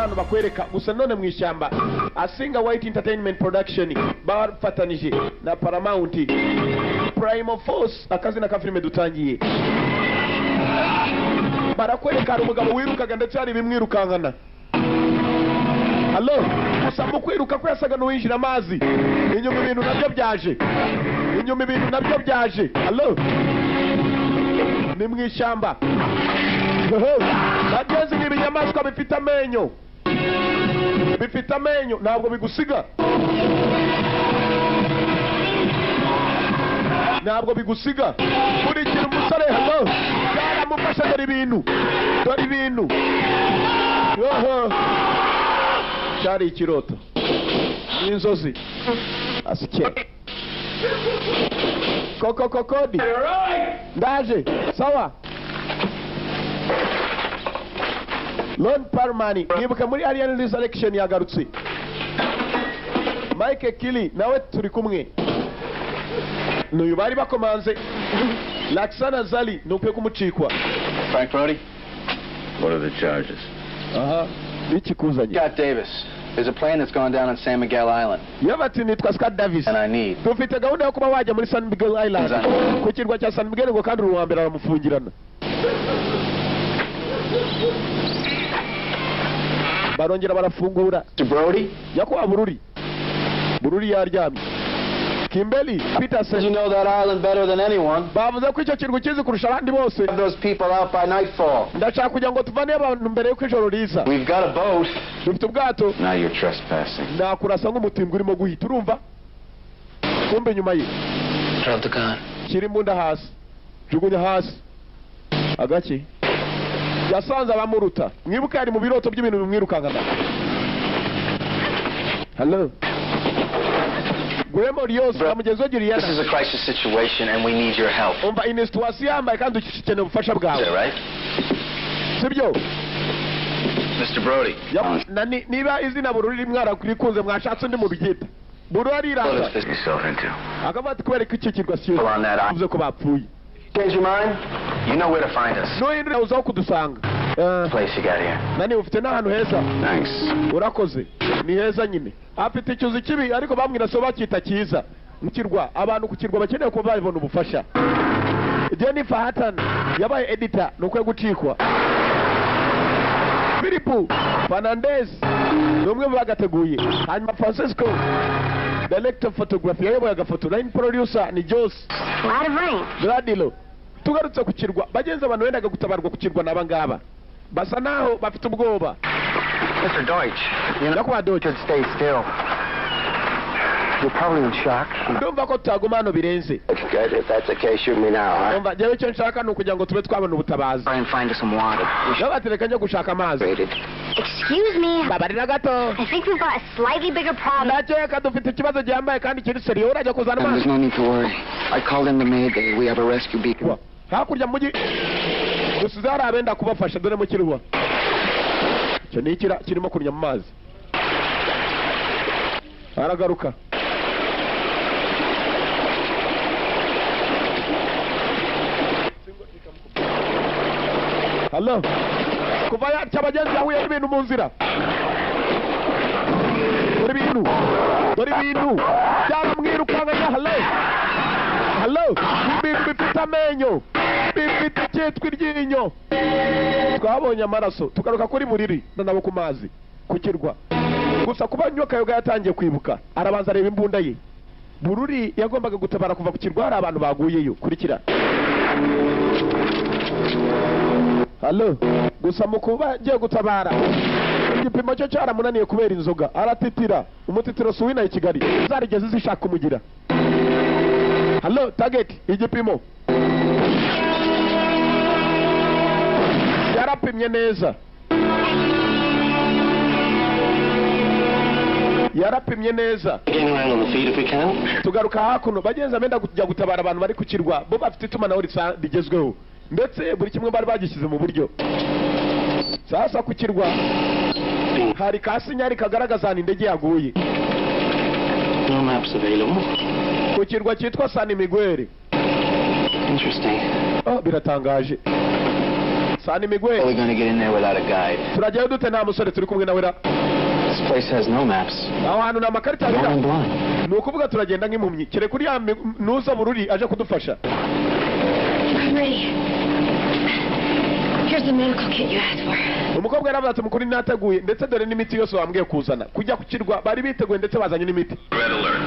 abantu bakwereka gusa none mu ishyamba Asinga White Entertainment Production bafatanije na Paramount Primal Force akazina ka filime dutangiye barakwereka hari umugabo wirukaga ndetse hari bimwirukankana Hello gusa mu kwiruka ko yasaga n'uwinjira amazi inyuma ibintu nabyo byaje Hello ni mu ishyamba bageze nk'ibinyamaswa bifite amenyo ntabwo bigusiga kurikira umusore hano yaramufasha dore ibintu cyari ikiroto n'inzozi asike kodi ndaje sawa Lone Parmani nibuka muri Alien Resurrection yagarutse Mike Kili nawe turi kumwe n'uyu bari bakomanze Laxana Zali nukwiye kumucikwa Frank Brody, what are the charges? Ikikuzanye Scott Davis. There's a plane that's going down on San Miguel Island. Yabati nitwa Scott Davis. And I need. Tufite gahunda yo kuba wajya muri San Miguel Island. Ku kirwa cya San Miguel ngo kandi uruwambere aramufungirana. Barongera barafungura. Brody? Yakwa Bururi yaryamye. Kimberly Peterson. You know that island better than anyone. Bavuze ko icyo kirwa kizi kurusha abandi bose. Those people out by nightfall. Ndashaka kugira ngo tuvane abantu mbere y'uko ijoro riza. We've got a boat. Dufite ubwato. Now you're trespassing. Nakurasa nk'umutimba urimo guhita urumva. Kumbe nyuma ye. Drop the gun. Kiri imbunda hasi. Jugunya hasi. Agaki. Yasanze abamuruta. Mwibuka ari mu biroto by'ibintu bimwirukankana. Hello. This is a crisis situation and we need your help. Is that right? Mr. Brody. What is this yourself into? Pull on that eye. Change your mind? You know where to find us. Place you got here. Thanks. Afite icyuzi kibi ariko bamwira so bakita cyiza mukirwa abantu kukirwa bakeneye ko babona ubufasha Jennifer Hatton yabaye editor nuko gucikwa Philippe Fernandez numwe bagateguye hanyuma Francisco director of photography yayoboye agafoto line producer ni Jos Gradilo tugarutse kukirwa bagenza abantu wendaga gutabarwa kukirwa nabangaba basa naho bafite ubwoba Mr. Deutsch, you know, you should stay still. You're probably in shock. It's good. If that's the case, shoot me now, huh? Try and find us some water. Excuse me. I think we've got a slightly bigger problem. There's no need to worry. I called in the Mayday. We have a rescue beacon. kirimo kunya mu mazi aragaruka Hello kuva yacha bagenzi yahuye ibintu mu nzira dore ibintu cyamwirukanga Hello bifite amenyo bifite cyetwa iryinyo twabonye amaraso tugaruka kuri buriri nabo ku mazi kukirwa gusa kuba nyoka yoga yatangiye kwibuka arabanza areba imbunda ye Bururi yagombaga gutabara kuva kukirwa hari abantu baguyeyo kurikira Hello gusa mukuba agiye gutabara igipimo cyo cyaramunaniye kubera inzoga aratitira umutitiro suwina i Kigali zarigeze zishaka kumugira Hello target igipimo yarapimye neza tugaruka hakuno bagenza benda kujya gutabara abantu bari kukirwa bo bafite itumanaho rigezweho ndetse buri kimwe bari bagishyize mu buryo sasa kukirwa hari kasinyari kagaragaza indege yaguye No maps available. Kukirwa cyitwa San Miguel. Interesting. Biratangaje. Sani Miguel. We're going to get in there without a guide. Turajyayo dute nta musore turi kumwe nawe ra? This place has no maps. Aho hantu nta makarita Going abira. blind. Ni ukuvuga turagenda nk'impumyi. Kere kuri ya nuza bururi aje kudufasha. I'm ready. Here's the medical kit you asked for. Umukobwa yaravuze ati mukuri nateguye ndetse dore n'imiti yose wambwiye kuzana. Kujya kukirwa bari biteguye ndetse bazanye n'imiti. Red alert.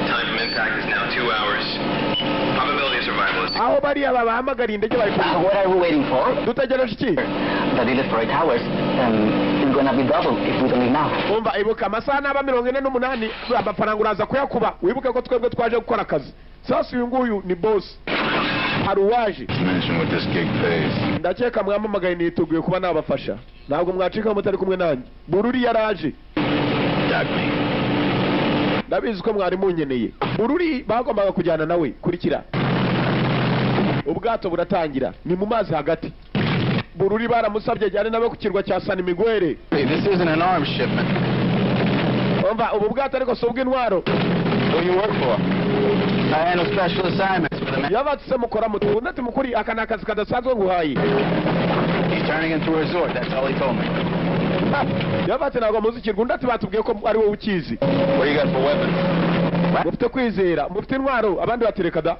Time from impact is now 2 hours. Probability of survival is... Aho bari abahamagariye indege bari What are we waiting for? dutegereje iki? The delivery towers is going to be double if we don't leave now. Umva ibuka amasaha n'aba 48 amafaranga uraza kuyakuba wibuke ko twebwe twaje gukora akazi. Sasa uyu nguyu ni boss. Haruwaje. Mention what this gig pays. Ndakeka mwamamagaye niteguye kuba nabafasha. Ntabwo mwacika mutari kumwe nanjye. Bururi yaraje. Ndabizi ko mwari munyeneye. Bururi bagombaga kujyana nawe kurikira. Ubwato buratangira ni mu mazi hagati. Bururi baramusabye cyane nawe ku kirwa cya San Miguel. Hey, this isn't an arms shipment. Umva ubu bwato ariko si ubw'intwaro. Who you work for? I handle special assignments for the man. Yabatse mukora mutu unati mukuri akana akazi kadasanzwe nguhaye. He's turning into a resort, that's all he told me. Yabatse ntabwo muzi kirwa undati batubwiye ko ari wowe ukizi. What do you got for weapons? Mufite kwizera, mufite intwaro abandi batereka da.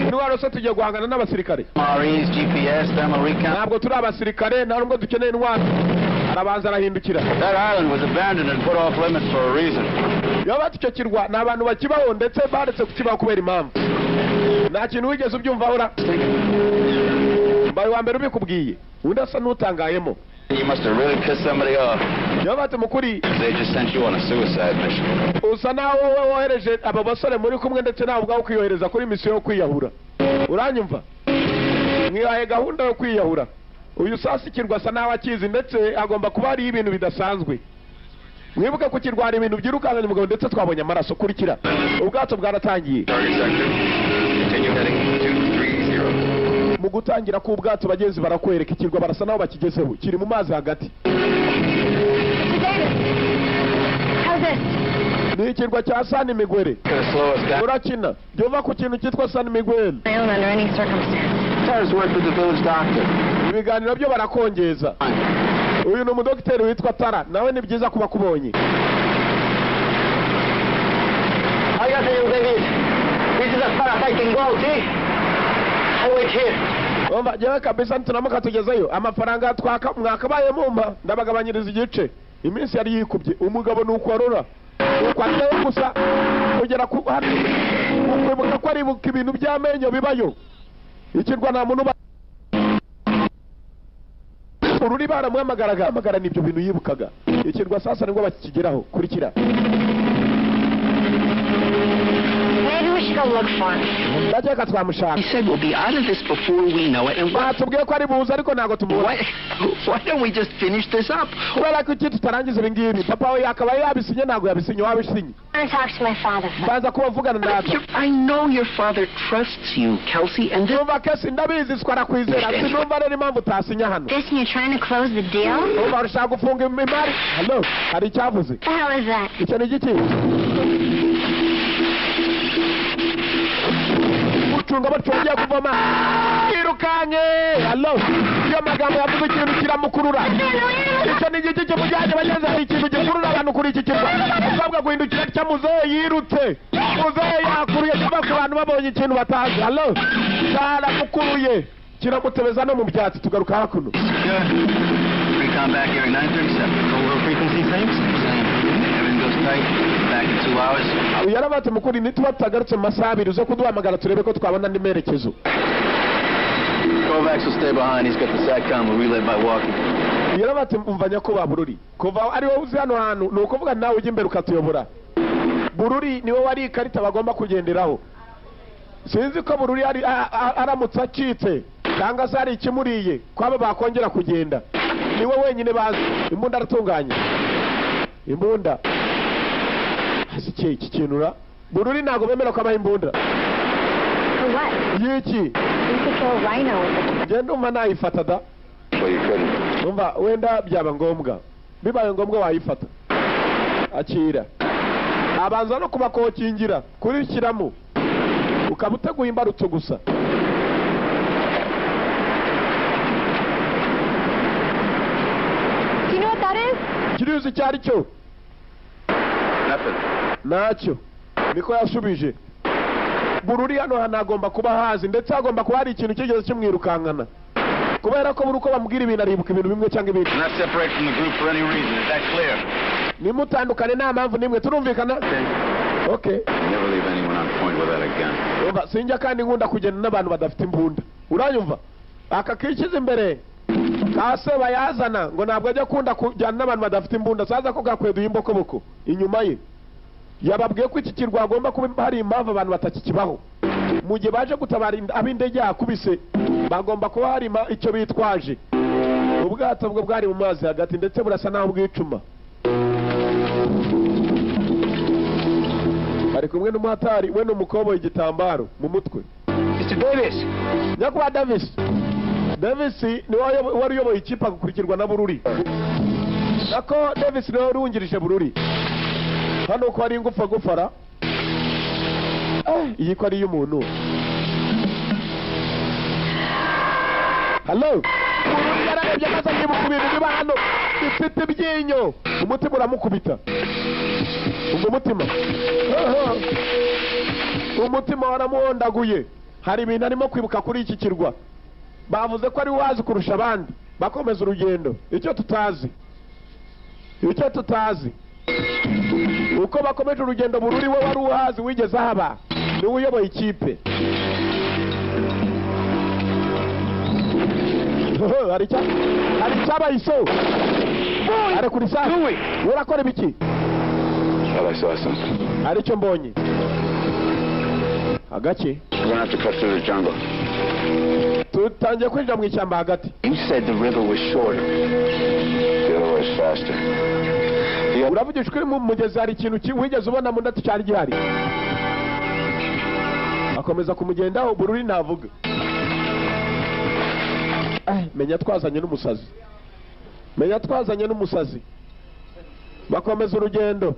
Intwaro se tugiye guhangana n'abasirikare. MREs, GPS, thermal recount. Ntabwo turi abasirikare nta nubwo dukeneye intwaro. Arabanza arahindukira. That island was abandoned and put off limits for a reason. Yabatse icyo kirwa ni abantu bakibaho ndetse baretse kukibaho kubera impamvu. Nta kintu wigeze ubyumvaho ra. Mbaye wa mbere ubikubwiye. Undi asa n'utangayemo. You must have really pissed somebody off. Yabatse mukuri. They just sent you on a suicide mission. Usa naho wowe wohereje aba basore muri kumwe ndetse nawe ubwawe kwiyohereza kuri misiyo yo kwiyahura. Uranyumva? Mwihaye gahunda yo kwiyahura. Uyu sasa ikirwa asa naho akizi ndetse agomba kuba ari ibintu bidasanzwe. Mwibuke ku kirwara ibintu byirukanganye umugabo ndetse twabonye amaraso kurikira. Ubwato bwaratangiye. Target sector. Continue heading 230. Mu gutangira ku bwato bagenzi barakwereka ikirwa barasa naho bakigezeho kiri mu mazi hagati. How's this? Ni ikirwa cya San Miguel. Urakina. Jova ku kintu cyitwa San Miguel. I own under any circumstance. Tires work with the village doctor. Ibiganiro byo barakongeza. Uyu ni umudokiteri witwa Tara nawe ni byiza kuba kubonye. I got the ladies. This is as far as I can go, see? I wait here. Umva jewe kabisa ntinamuka tugezeyo amafaranga twaka mwakabaye mumpa ndabagabanyiriza igice. Iminsi yari yikubye umugabo nuko arora. Kwateye gusa kugera ku hano. Ukwibuka ko ari buka ibintu by'amenyo bibayo. Ikirwa nta muntu ururi baramwamagaraga amagara nibyo bintu yibukaga. Ikirwa sasa nibwo bakigeraho kurikira. Maybe we should go look for him. Ndakeka twamushaka. He said we'll be out of this before we know it. And Batubwiye ko ari buza ariko ntago tumubona. why don't we just finish this up? Kubera ko iki tutarangiza ibi ngibi papa we yakaba yabisinye ntago yabisinye wabisinye. I want to talk to my father. Mbanza kuba vugana natwe. I know your father trusts you, Kelsey, and this... Numva kesi ndabizi twara kwizera sinumva rero impamvu utasinya hano. This and you're trying to close the deal? Numva urashaka gufunga imari. Hello, hari icyavuze. What the hell is that? Icyo ni igiki? Ucunga bacungiye kuvoma. Irukanye. Hello. Iyo magambo yavuze ikintu kiramukurura. Icyo ni igiki kimujyanye bageze hari ikintu gikurura abantu kuri iki kirwa. Usabwa guhindukira cyamuzehe yirutse. Muzehe yakuruye kuva ku bantu babonye ikintu batazi. Hello. Cyaramukuruye. Kiramutebeza no mu byatsi tugaruka hakuno. Recon back here at 937. Over frequency same? Same. Everything goes tight. Back in 2 hours. Yarabate mukuri nituba tagarutse mu masaha 2 zo kuduhamagara turebe ko twabona andi merekezo. Kovacs will stay behind. He's got the SATCOM. We'll relay by walking. Yarabate umvanya ko babururi. Kuva ari wowe uzi hano hantu nuko vuga nawe ujye imbere ukatuyobora. Bururi niwe wari ikarita bagomba kugenderaho. Sinzi ko bururi ari aramutse acitse cyangwa se ari ikimuriye kwaba bakongera kugenda. Niwe wenyine bazi imbunda aratunganya. Imbunda. Hasike iki kinura. Bururi nago bemera ko abaye imbunda. For what? Yiki. You could kill a rhino with it. Genda nayifata da. Well, you couldn't. Umva wenda byaba ngombwa. Bibaye ngombwa wayifata. Akira. Abanza no kubakokingira kurikiramo. Ukabuteguye imbarutso gusa. Kiriuzi cyari cyo nacyo niko yashubije. Bururi hano hanagomba kuba hazi ndetse agomba kuba hari ikintu kigeze kimwirukankana kubera ko buruko bambwira ibintu aribuka ibintu bimwe cyangwa ibindi. Not separate from the group for any reason. Is that clear? Nimutandukane nta mpamvu nimwe turumvikana. Okay. Never leave anyone on point without a gun. Oba sinjya kandi nkunda kugenda n'abantu badafite imbunda. Uranyumva? Aka kikize imbere kase bayazana ngo ntabwo ajya kunda kujyana n'abantu badafite imbunda. Saza ko gakweduye imbokoboko inyuma ye. Yababwiye ko iki kirwa agomba kuba hari impamvu abantu batakikibaho. Mu gihe baje gutabara ab'indege yakubise bagomba kuba hari icyo bitwaje. Ubwato bwo bwari mu mazi hagati ndetse burasa naho bwicuma. Bari kumwe n'umuhatari we n'umukobo igitambaro mu mutwe. Mr. Davis. Nyakwa Davis. Davis ni wari uyoboye ikipe gukurikirwa na Bururi. Nako Davis ni wari wungirije Bururi. Hano ko ari ingufa gufara. Iyi ko ari y'umuntu. Hello. Bururi yararebye akaza nyibuka ibintu biba hano. Ifite ibyinyo. Umutima uramukubita. Umutima. Umutima waramuhondaguye. Hari ibintu arimo kwibuka kuri iki kirwa. Bavuze ko ari wazi kurusha abandi. Bakomeza urugendo. Icyo tutazi. Uko bakomeje urugendo Bururi we wari uhazi wigeze haba. Ni uyoboye ikipe. Hari cyabaye iso. Ari kuri saa. Urakora ibiki? I saw something. Hari cyo mbonye. Agace. We're gonna have to cut through the jungle. Tutangiye kwinjira mu ishyamba hagati. You said the river was shorter. The other was faster. Uravugisha kuri mu mugezi hari ikintu wigeze ubona mu ndati cyari gihari. Akomeza kumugendaho Bururi navuga. Menya twazanye n'umusazi. Bakomeza urugendo.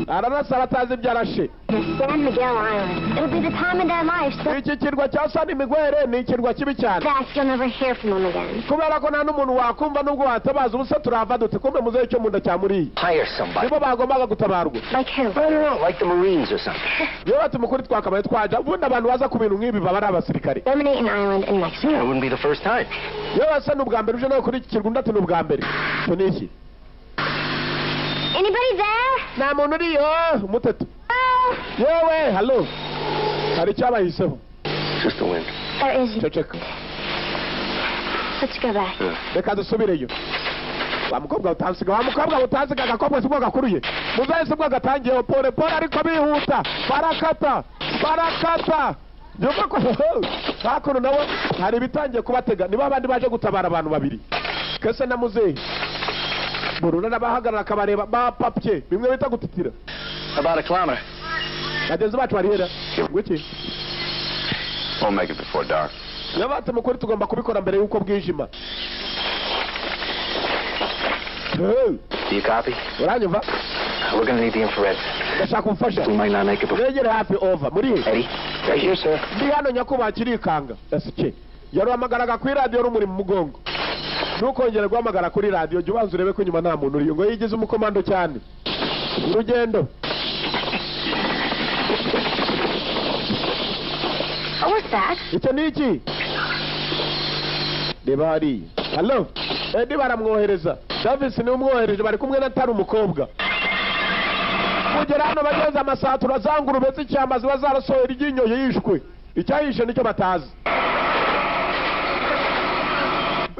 Ararasa batazi byarashe. San Miguel Island. It'll be the time of their lives. Iki kirwa cya San Miguel ni ikirwa kibi cyane. Fast, you'll never hear from them again. Kubera ko nta n'umuntu wakumva nubwo watabaza ubusa turava dute kumbe muzeyo cyo munda cyamuriye. Hire somebody. Nibo bagombaga gutabarwa. Like who? I don't know, like the Marines or something. Yo batumukuri twakabaye twaja ubundi abantu baza ku bintu nk'ibi baba ari abasirikare. Dominate an island in Mexico. It wouldn't be the first time. Yo basa n'ubwa mbere uje nawe kuri iki kirwa ndati n'ubwa mbere. Cyo niki? Anybody there? Nta muntu uriyo mutetu. Yewe hello. Hari cyabahiseho. Just the wind. There isn't. Ceceka. Let's go back. Reka dusubireyo. Wa mukobwa utansiga agakobwa sibwo gakuruye. Muzahise bwo gatangiye pole ariko bihuta. Barakata. Nyuma ko hakuno nabo hari bitangiye kubatega. Niba abandi baje gutabara abantu babiri. Kese na muzehe. Buruna nabahagarara kabareba bapapye bimwe bita gutitira. About a kilometer. Bagenzi bacu barihera. Gwiki? We'll make it before dark. Yabate mukuri tugomba kubikora mbere yuko bwijima. Do you copy? Uranyumva? We're gonna need the infrared. Ndashaka kumfasha. We might not make it before. Negere hafi over. Muri Eddie? Right here, sir. Ndi hano nyakuba kirikanga. SK. Yaruhamagaraga kuri radio rumuri mu mugongo. Ntukongere guhamagara kuri radio jya ubanza urebe ko nyuma nta muntu uri ngo yigize umukomando cyane. Urugendo. What's that? Icyo niki? Reba hari. Hello. Eddie baramwohereza. Davis ni umwohereje bari kumwe na tari umukobwa. Kugera hano bageze amasaha turazangura ubetse icyamba ziba zarasohera iryinyo yishwe. Icyahishe nicyo batazi.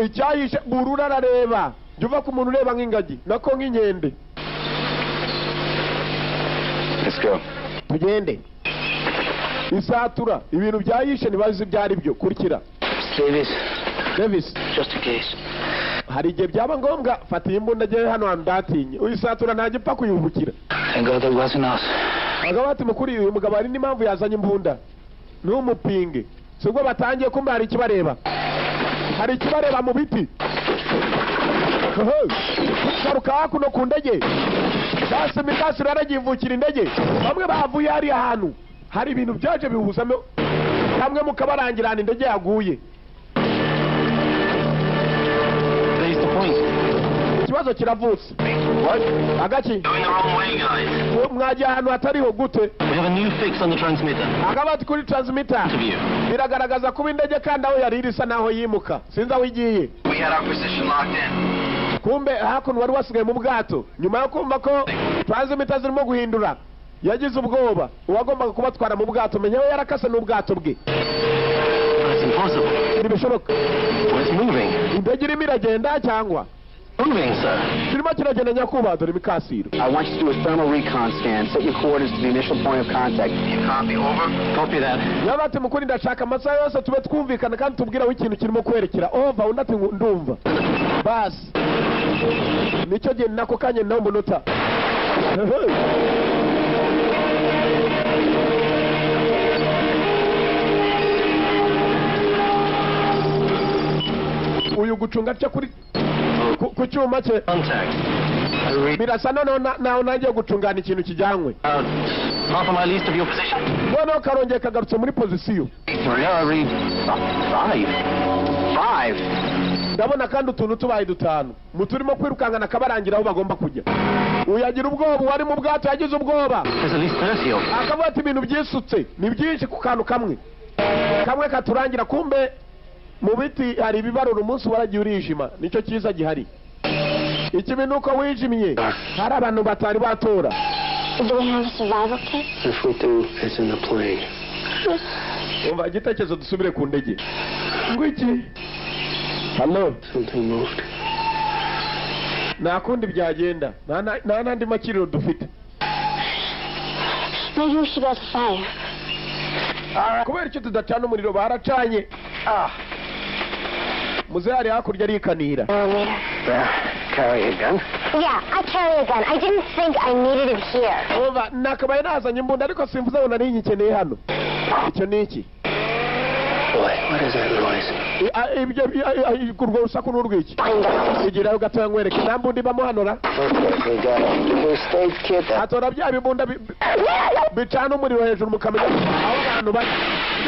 Icyahishe Burura arareba. Juva ku muntu ureba nk'ingagi nako nk'inkende. Let's go. Tugende. Isatura ibintu byahishe nibazi byari byo kurikira. Davis. Just in case. Hari igihe byaba ngombwa fata imbunda je hano andatinye. Uyisatura ntaje pfa kuyubukira. Thank God that wasn't us. Agabati mukuri uyu mugabo ari n'impamvu yazanye imbunda. N'umupinge. Sibwo batangiye kumba hari ikibareba. Hari ikibareba mu biti. Karuka hakuno ku ndege. Basi mikasiro yaragivukira indege. Bamwe bavuye hari ahantu. Hari ibintu byaje bihuzamo. Kamwe mukabarangirana indege yaguye. ikibazo kiravutse. Agaki? Going the wrong way, guys. Mwajya ahantu hatariho gute? We have a new fix on the transmitter. Akabati kuri transmitter. Biragaragaza kuba indege kandi aho yari irisa naho yimuka. Sinzi aho igiye. We had our position locked in. Kumbe hakuno wari wasigaye mu bwato. Nyuma yo kumva ko transmitter zirimo guhindura, yagize ubwoba. Uwagombaga kubatwara mu bwato menya we yarakase n'ubwato bwe. That's impossible. Ntibishoboka. Well, it's moving. Indege irimo iragenda cyangwa? Moving, sir. Kirimo kiragenda nyakubahwa, dore imikasiro. I want you to do a thermal recon scan. Set your coordinates to the initial point of contact. You copy, over? Copy that. Yabati mukuri ndashaka amasaha yose tube twumvikana kandi tubwira ikintu kirimo kwerekera. Over unati ndumva. Bas. Nicyo gihe nako kanye nawo munota. Uyu gucunga cyo kuri ku cyuma cye. Contact. Birasa naho nagiye gucungana ikintu kijyanywe. Half a mile east of your position. Noneho karongeye kagarutse muri pozisiyo. Yeah, read 5. Ndabona kandi utuntu tubaye dutanu. Muturimo kwirukangana kabarangira aho bagomba kujya. Uyagira ubwoba, wari mu bwato yagize ubwoba. There's at least 30 of them. Akavuga ati ibintu byisutse, ni byinshi ku kantu kamwe. Kamwe katurangira kumbe mu biti hari ibibarura umunsi waragiye urijima. Nicyo cyiza gihari. Ikibi nuko wijimye. Hari abantu batari batora. Do we have a survival kit? If we do, it's in the plane. Umva igitekerezo dusubire ku ndege. Ngwiki. Hello. Something moved. Nakundi byagenda. Nandi makiriro dufite. Maybe we should go to fire. Kubera icyo tudacana umuriro baracanye. Muze hari hakurya arikanira. Carry a gun? Yeah, I carry a gun. I didn't think I needed it here. Umva nakabaye nazanye imbunda ariko simvuze ngo nari nyikeneye hano. Icyo ni iki? Boy, what is that noise? Ibyo kurwo rusaku n'urwiki. Igirayo gatoya nkwereke nambundi bamuhanura. Okay, we got it. We stayed kid. Atora bya bibunda bicana umuriro hejuru mukamenya aho abantu bari.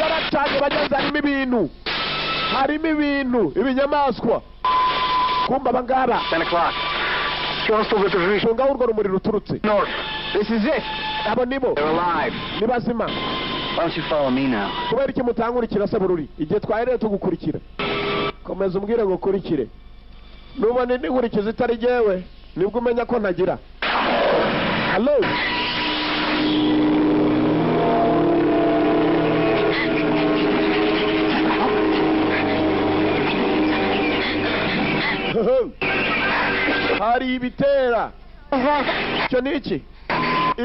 Yaracanye bageze harimo ibintu ibinyamaswa. Kumba bangaba 10 o'clock. Coastal Reservation. Shunga urwo rumuri ruturutse. North. This is it. Abo nibo. They're alive. Nibazima. Why don't you follow me now? Kubera iki mutangurikira se bururi? Igihe twahereye tugukurikira. Komeza umbwire ngo kurikire. Nubone ningurikiza itari jewe, nibwo umenya ko ntagira. Hello. Hari ibitera. Icyo ni iki?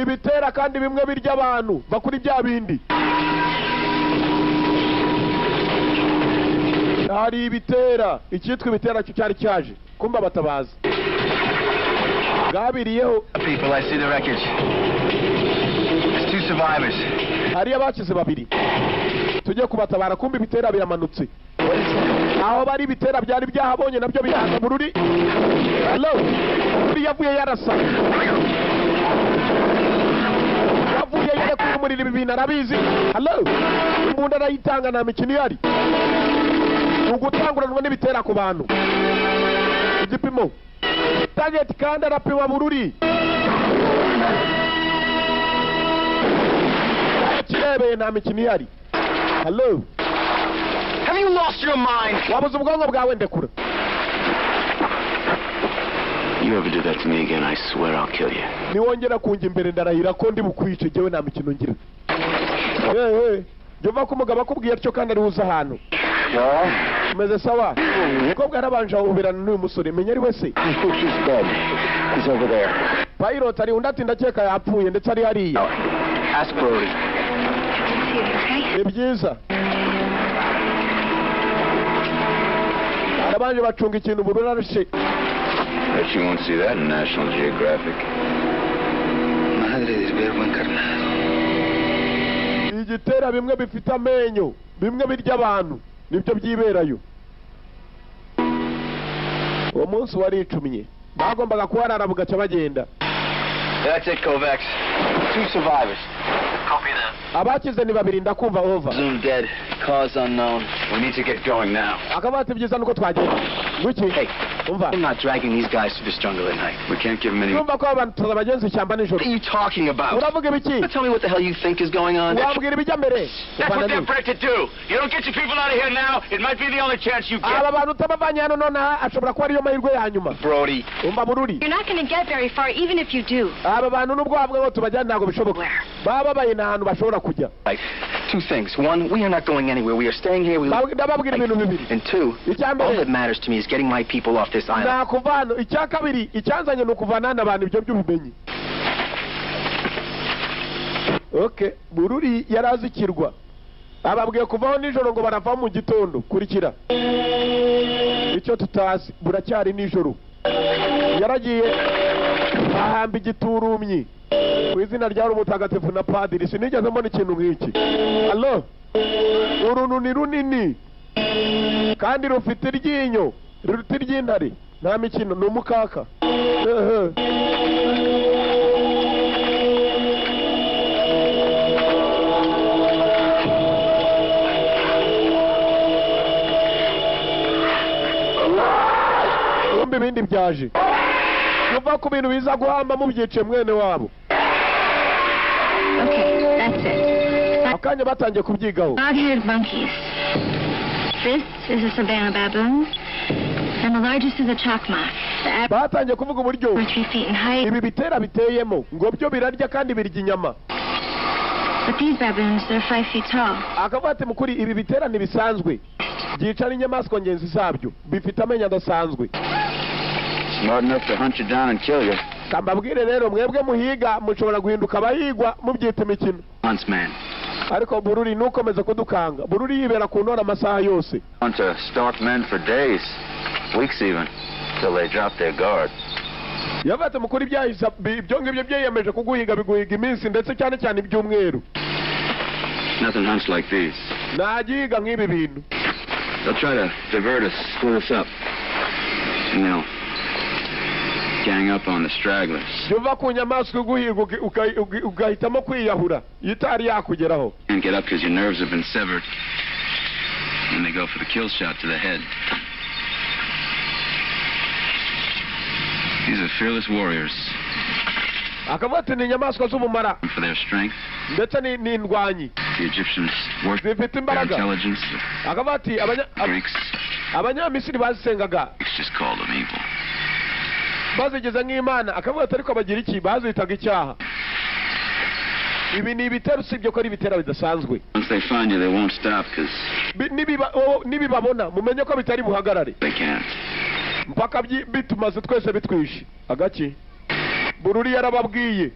Ibitera kandi bimwe birya abantu bakuri bya bindi. Hari ibitera. Icyitwa ibitera cyo cyari cyaje. Kumba batabaza. Gabiriyeho. People, I see the wreckage. There's 2 survivors. Hari abakize babiri. Tujye kubatabara kumba ibitera biramanutse. Aho bari bitera byari byahabonye nabyo biraza bururi. Hello. Buri yavuye yarasa. Yavuye yere kumurira ibintu arabizi. Hello. Umuntu arayitanga na mikino yari. Ugutanguranwa n'ibitera ku bantu. Igipimo. Target kandi arapiwa bururi. Kirebeye na mikino yari. Hello. Have you lost your mind? Wabuze ubwonko bwawe ndekura. You ever do that to me again, I swear I'll kill you. Niwongera kunjya imbere ndarahira ko ndi bukwice jewe nta mikino ngira. Jova ko umugabo akubwiye cyo kandi ari uza ahantu. Meze sawa. Ko bwarabanje ahubirana n'uyu musore menya ari wese. He's dead. He's over there. Pilot ari undati ndakeka yapfuye ndetse ari hariya. Ask Brody. Ni byiza. Arabanje bacunga ikintu bururarushe. Bet you won't see that in National Geographic. Madre de verbo encarnado. Igitera bimwe bifite amenyo, bimwe birya abantu, nibyo byiberayo. Uwo munsi wari icumye. Bagombaga kuharara bugaca bagenda. That's it, Kovacs. 2 survivors. Copy that. abakize ni babiri ndakumva over. Zoom dead. Cause unknown. We need to get going now. Akabati byiza nuko twagenda. Nguki. Hey, umva. I'm not dragging these guys through this jungle at night. We can't give them any... Umva ko abantu tuzabagenza ishyamba nijoro. What are you talking about? Uravuga ibiki? Tell me what the hell you think is going on. Wambwira ibijya mbere. That's what they're prepared to do. You don't get your people out of here now, it might be the only chance you get. Aba bantu tabavanye hano nona ashobora kuba ariyo mahirwe ya nyuma. Brody. Umva Bururi. You're not going to get very far, even if you do. Aba bantu nubwo bavuga ngo tubajyana ntago bishoboka. Baba bayina ahantu bashobora kujya. Right. Two things. One, we are not going anywhere. We are staying here. Ndababwira ibintu bibiri. And two, all that matters to me is getting my people off this island. Nakuvana icya kabiri icyanzanye nukuvana n'abantu ibyo by'ubumenyi. Okay, Bururi yarazikirwa. Ababwiye kuvaho nijoro ngo barava mu gitondo kurikira. Icyo tutazi buracyari nijoro. Yaragiye ahamba igiturumyi. Ku izina rya Umutagatifu na Padiri sinigeze mbona ikintu nk'iki. Allo. Urunu ni runini. Kandi rufite iryinyo. Ruruti ry'intare. Nta mikino ni umukaka. Ibindi byaje kuva ku bintu biza guhamba mu byice mwene wabo. Okay, that's it. Akanya batangiye kubyigaho. Dog-headed monkeys. This is a savanna baboon, and the largest is a chakma. Batangiye kuvuga uburyo 3 feet in height. Ibi bitera biteyemo ngo byo birarya kandi birya inyama. But these baboons, they're 5 feet tall. Akabati mukuri ibi bitera ntibisanzwe. Byica n'inyamaswa ngenzi zabyo bifite amenyo adasanzwe. Smart enough to hunt you down and kill you. Kambabwire rero mwebwe muhiga mushobora guhinduka abahigwa mubyita imikino. Huntsman. Ariko Bururi nukomeza kudukanga. Bururi yibera ku ntore amasaha yose. Want to stalk men for days, weeks even, till they drop their guard. Yavate mukuri byahisa ibyo ngibyo byeyemeje kuguhiga biguhiga iminsi ndetse cyane cyane ibyumweru. Nothing hunts like these. Nagiga nk'ibi bintu. They'll try to divert us, split us up. And they'll gang up on the stragglers. Juva ku nyamaswa uguhiga ugahitamo kwiyahura itari yakugeraho. And get up because your nerves have been severed. And they go for the kill shot to the head. These are fearless warriors. Akabati ni nyamaswa z'ubumara. For their strength. Ndetse ni indwanyi. The Egyptians worship their intelligence. Akabati Greeks. Abanyamisiri bazisengaga. Just called them evil. Bazigeza nk'Imana akavuga ariko bagira iki bazitaga icyaha. Ibi ni ibitero usibye ko ari ibitera bidasanzwe. Once they find you, they won't stop because nibibabona mumenye ko bitari buhagarare. They can't. Mpaka bitumaze twese bitwishe. Agaki Bururi yarababwiye.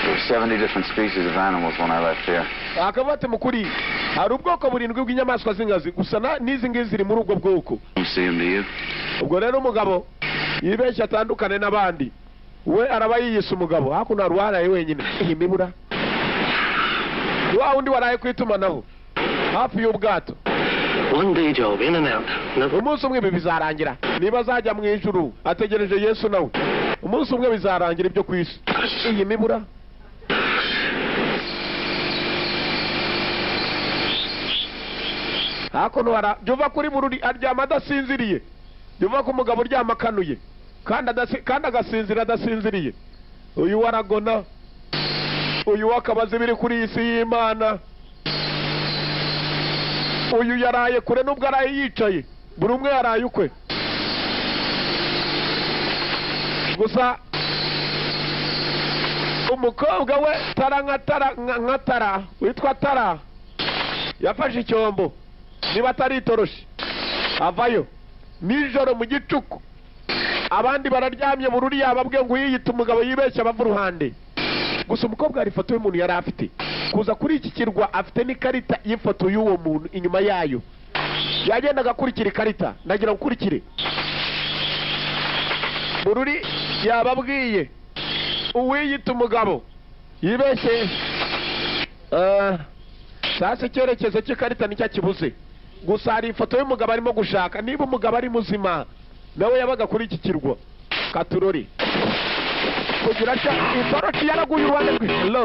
There were 70 different species of animals when I left here. Akabate mukuri hari ubwoko burindwi bw'inyamaswa z'ingazi gusa n'izi ngizi ziri muri ubwo bwoko. Ubwo rero umugabo yibeshya atandukane n'abandi. We araba yiyise umugabo hakuno arwaraye wenyine imibura. Wa undi waraye kwitumanaho hafi y'ubwato. One day job in and out. Umunsi umwe bizarangira. Niba azajya mu ijuru ategereje Yesu nawe. Umunsi umwe bizarangira ibyo kwisi. Iyi mibura. Hakuno wara juva kuri Bururi aryama adasinziriye. Juva ku mugabo uryama kanuye. Kandi agasinzira adasinziriye. Uyu waragona. Uyu wakabaze biri kuri isi y'Imana. Uyu yaraye kure nubwo araye yicaye. Buri umwe yaraye ukwe. Gusa umukobwa we tara witwa Tara yafashe icyombo niba atari itoroshi avayo nijoro mu gicuku abandi bararyamye Bururi yababwiye ngo yiyita umugabo yibeshya bava uruhande. Gusa umukobwa hari ifoto y'umuntu yari afite kuza kuri iki kirwa afite n'ikarita y'ifoto y'uwo muntu inyuma yayo yagendaga akurikira ikarita ndagira gukurikire. Bururi yababwiye uwiyita umugabo yibeshye sasa icyerekezo cy'ikarita nicyo kibuze. Gusa hari ifoto y'umugabo arimo gushaka niba umugabo ari muzima nawe yabaga kuri iki kirwa katurori. kugira cya itoroki yaraguye uruhande rwe. Hello.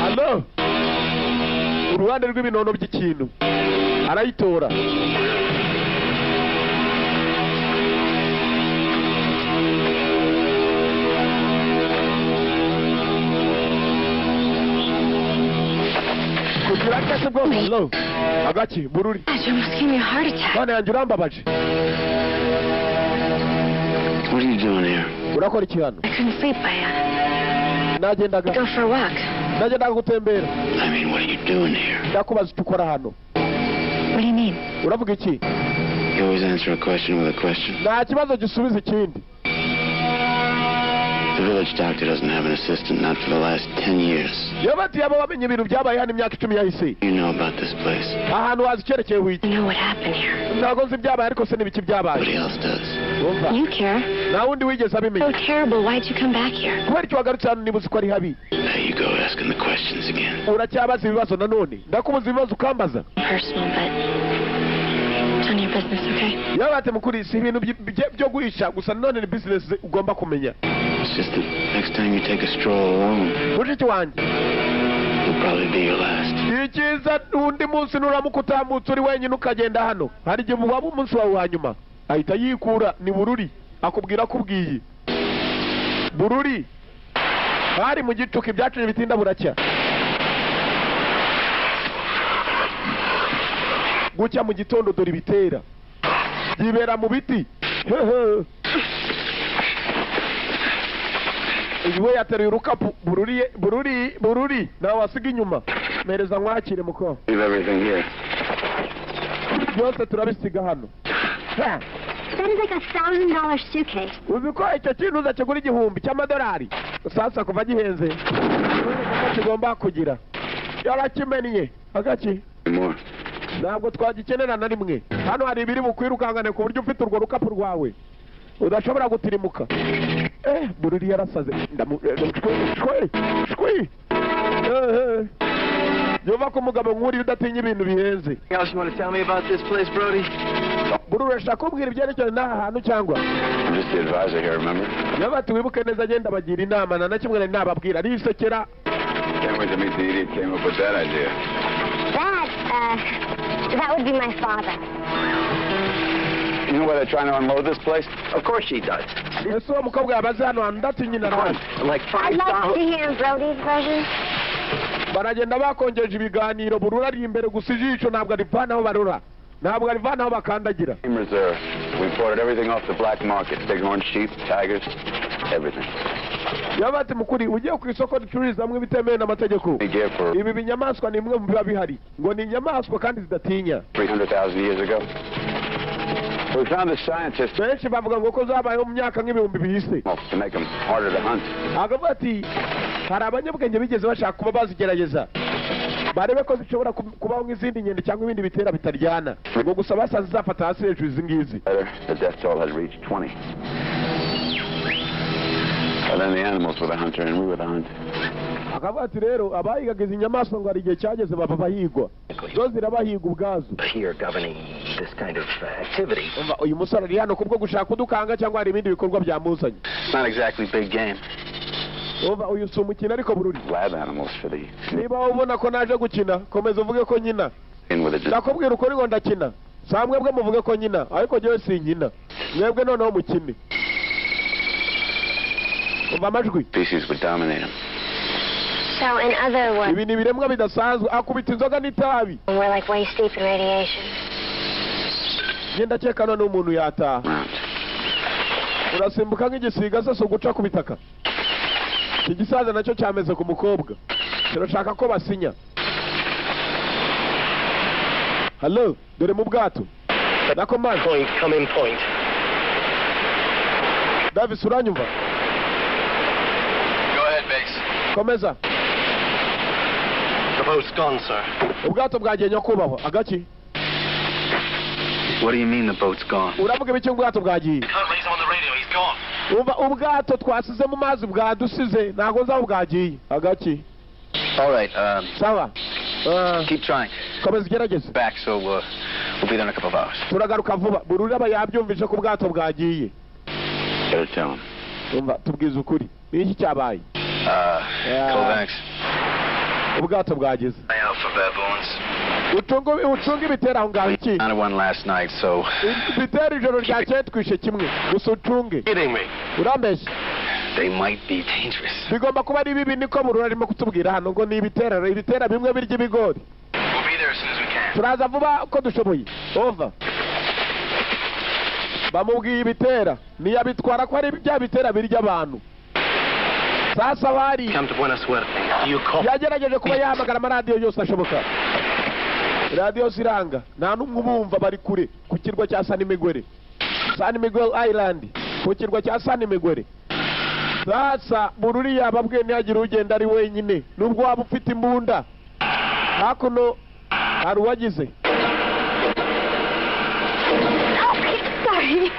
Hello. Uruhande rw'ibinono by'ikintu arayitora. kugira cyase bwo. Hello. Agaki bururi. You almost gave me a heart attack. Bana yanjye urambabaje. What are you doing here? Urakora iki hano? I couldn't sleep. Nagendaga. Go for a walk. Nagendaga gutembera. I mean, what are you doing here? Ndakubaza icyo ukora hano. What do you mean? Uravuga iki? You always answer a question with a question. Nta kibazo gisubiza ikindi. The village doctor doesn't have an assistant, not for the last 10 years. Yabati yaba bamenye ibintu byabaye hano imyaka 10 yahise. You know about this place. Ahantu wazi cyerekeye wiki. I know what happened here. Ntago nzi byabaye ariko se nibiki byabaye. Nobody else does. You care. Nta wundi wigeze abimenya. So terrible. Why'd you come back here? Kubera icyo wagarutse hano nibuze ko ari habi. There you go, asking the questions again. Uracyabaza ibibazo nanone. Ndakubuza ibibazo ukambaza. Personal, but it's on your business, okay? Yabate mukuri si ibintu byo guhisha gusa nanone ni business ugomba kumenya. It's just that next time you take a stroll alone, Mushiki wanjye. it'll probably be your last. Ikiza undi munsi nuramuka utambutse uri wenyine ukagenda hano. Hari igihe waba umunsi wawe wa nyuma. Ahita yikura ni bururi. Akubwira akubwiye. Bururi. Hari mu gicuku ibyacu bitinda buracya. Gucya mu gitondo dore bitera. Yibera mu biti. Iwe yateruye urukapu bururi nawe wasiga inyuma. Mereza nkwakire muko. Leave everything here. Byose turabisiga hano. That is like $1,000 suitcase. Uzi ko icyo kintu uzakigura $1,000 cy'amadolari. Sasa kuva gihenze. Kigomba kugira. Yarakimeniye. Agaki. More. Ntabwo twagikenera na rimwe. Hano hari ibiri bukwirukangane ku buryo ufite urwo rukapu rwawe. Udashobora gutirimuka. Bururi yarasaze. Shwi. Yova ko mugabo nkuri udatinya ibintu bihenze. Anything else you want to tell me about this place, Brody? Bururi ashaka kubwira ibyerekeye n'aha hantu cyangwa? I'm just the advisor here, remember? Yabati wibuke neza agenda bagira inama na kimwe nababwira arisekera. Can't wait to meet the idiot came up with that idea. That would be my father. You know why they're trying to unload this place? Of course she does. Ese uwo mukobwa yabaze hano ndatinya na rwanda. Like I'd love to hear Brody's version. Baragenda bakongeje ibiganiro burura ari imbere gusa ijisho ntabwo arivanaho barura. Ntabwo arivanaho bakandagira. In reserve. We imported everything off the black market. Bighorn sheep, tigers, everything. Yabati mukuri ugiye ku isoko ricururizamwe bitemewe n'amategeko. Ibi binyamaswa ni imwe mu biba bihari. Ngo ni inyamaswa kandi zidatinya. 300,000 years ago. We found the scientists. Benshi bavuga ngo ko zabayeho mu myaka nk'ibihumbi bihise. To make them harder to hunt. Akavuga ati hari abanyabwenge bigeze bashaka kuba bazigerageza. Barebe ko zishobora kubaho nk'izindi nyende cyangwa ibindi bitera bitaryana. Ngo gusa basaze zafata hasi hejuru izi ngizi. The death toll has reached 20. And then the animals were the hunter and we were the hunt. Akavuga ati rero abahigaga izi nyamaswa ngo hari igihe cyageze baba bahigwa. Zo zirabahiga ubwazo. Here governing this kind of activity. Uyu musore ari hano kubwo gushaka kudukanga cyangwa hari ibindi bikorwa byamuzanye. It's not exactly big game. Uyu si umukino ariko bururi. Lab animals for the... Niba ubona ko naje gukina komeza uvuge ko nyina. Ndakubwira uko ngo ndakina. Samwe bwe muvuge ko nyina ariko jewe si nyina. Mwebwe noneho mukine. Umva amajwi. Species would dominate them. So in other words, ibi ni biremwa bidasanzwe akubita inzoga n'itabi. we're like waist deep in radiation. Ngenda cyeka none umuntu yataha. Urasimbuka nk'igisiga se so guca ku bitaka. Iki gisaza nacyo cyameze ku mukobwa. Kirashaka ko basinya. Hello, dore mu bwato. Nako man. Point, come in point. Davis uranyumva? Go ahead, base. Komeza. The boat's gone, sir. Ubwato bwagiye nyakubahwa. Agaki? What do you mean the boat's gone? Uravuga ibiki ubwato bwagiye? He's on the radio. He's gone. Ubwato twasize mu mazi bwadusize ntago nzaho bwagiye. Agaki? All right, Sawa. keep trying. Komeza gerageza. Back, so we'll be there in a couple of hours. Turagaruka vuba. Bururi aba yabyumvise ko ubwato bwagiye. Gotta tell him. umva tubwiza ukuri ni iki cyabaye Kovacs. ubwato bwageze Alpha baboons. ucunga ibitera aho ngaho iki Found one last night, so. ibitera ijoro ryakeye twishe kimwe gusa ucunge Kidding me? urambeshya They might be dangerous. bigomba kuba ari bibi niko burura arimo kutubwira hano ngo ni ibitera bimwe birya ibigori We'll be there as soon as we can. turaza vuba uko dushoboye over bamubwiye ibitera ntiyabitwara ko ari bya bitera birya abantu sasa bari Come to Buena Suerte. You call. yagerageje kuba yahamagara amaradiyo yose ashoboka radiyo ziranga nta n'umwe ubumva bari kure ku kirwa cya San Miguel Island ku kirwa cya San Miguel sasa bururi yababwiye ntihagire ugenda ari wenyine nubwo waba ufite imbunda hakuno hari uwagize Sorry.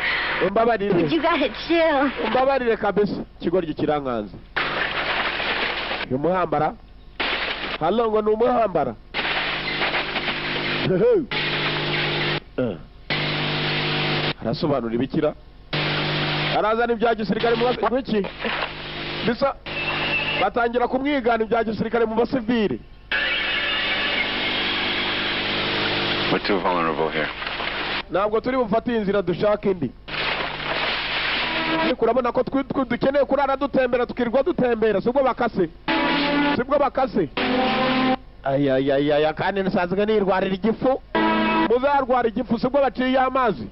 umbabarire You got it chill. umbabarire kabisa ikigoryi kirankanze uyu muhambara halo ngo ni umuhambara arasobanura ibikira arazana ibya gisirikare mu basivili bisa batangira kumwigana ibya gisirikare mu basivili We're too vulnerable here. ntabwo turi bufate iyi nzira dushaka indi ariko urabona ko dukeneye kurara dutembera tukirirwa dutembera sibwo bakase ayayayaya kandi nsanzwe nirwarira igifu muzarwara igifu sibwo baciye amazi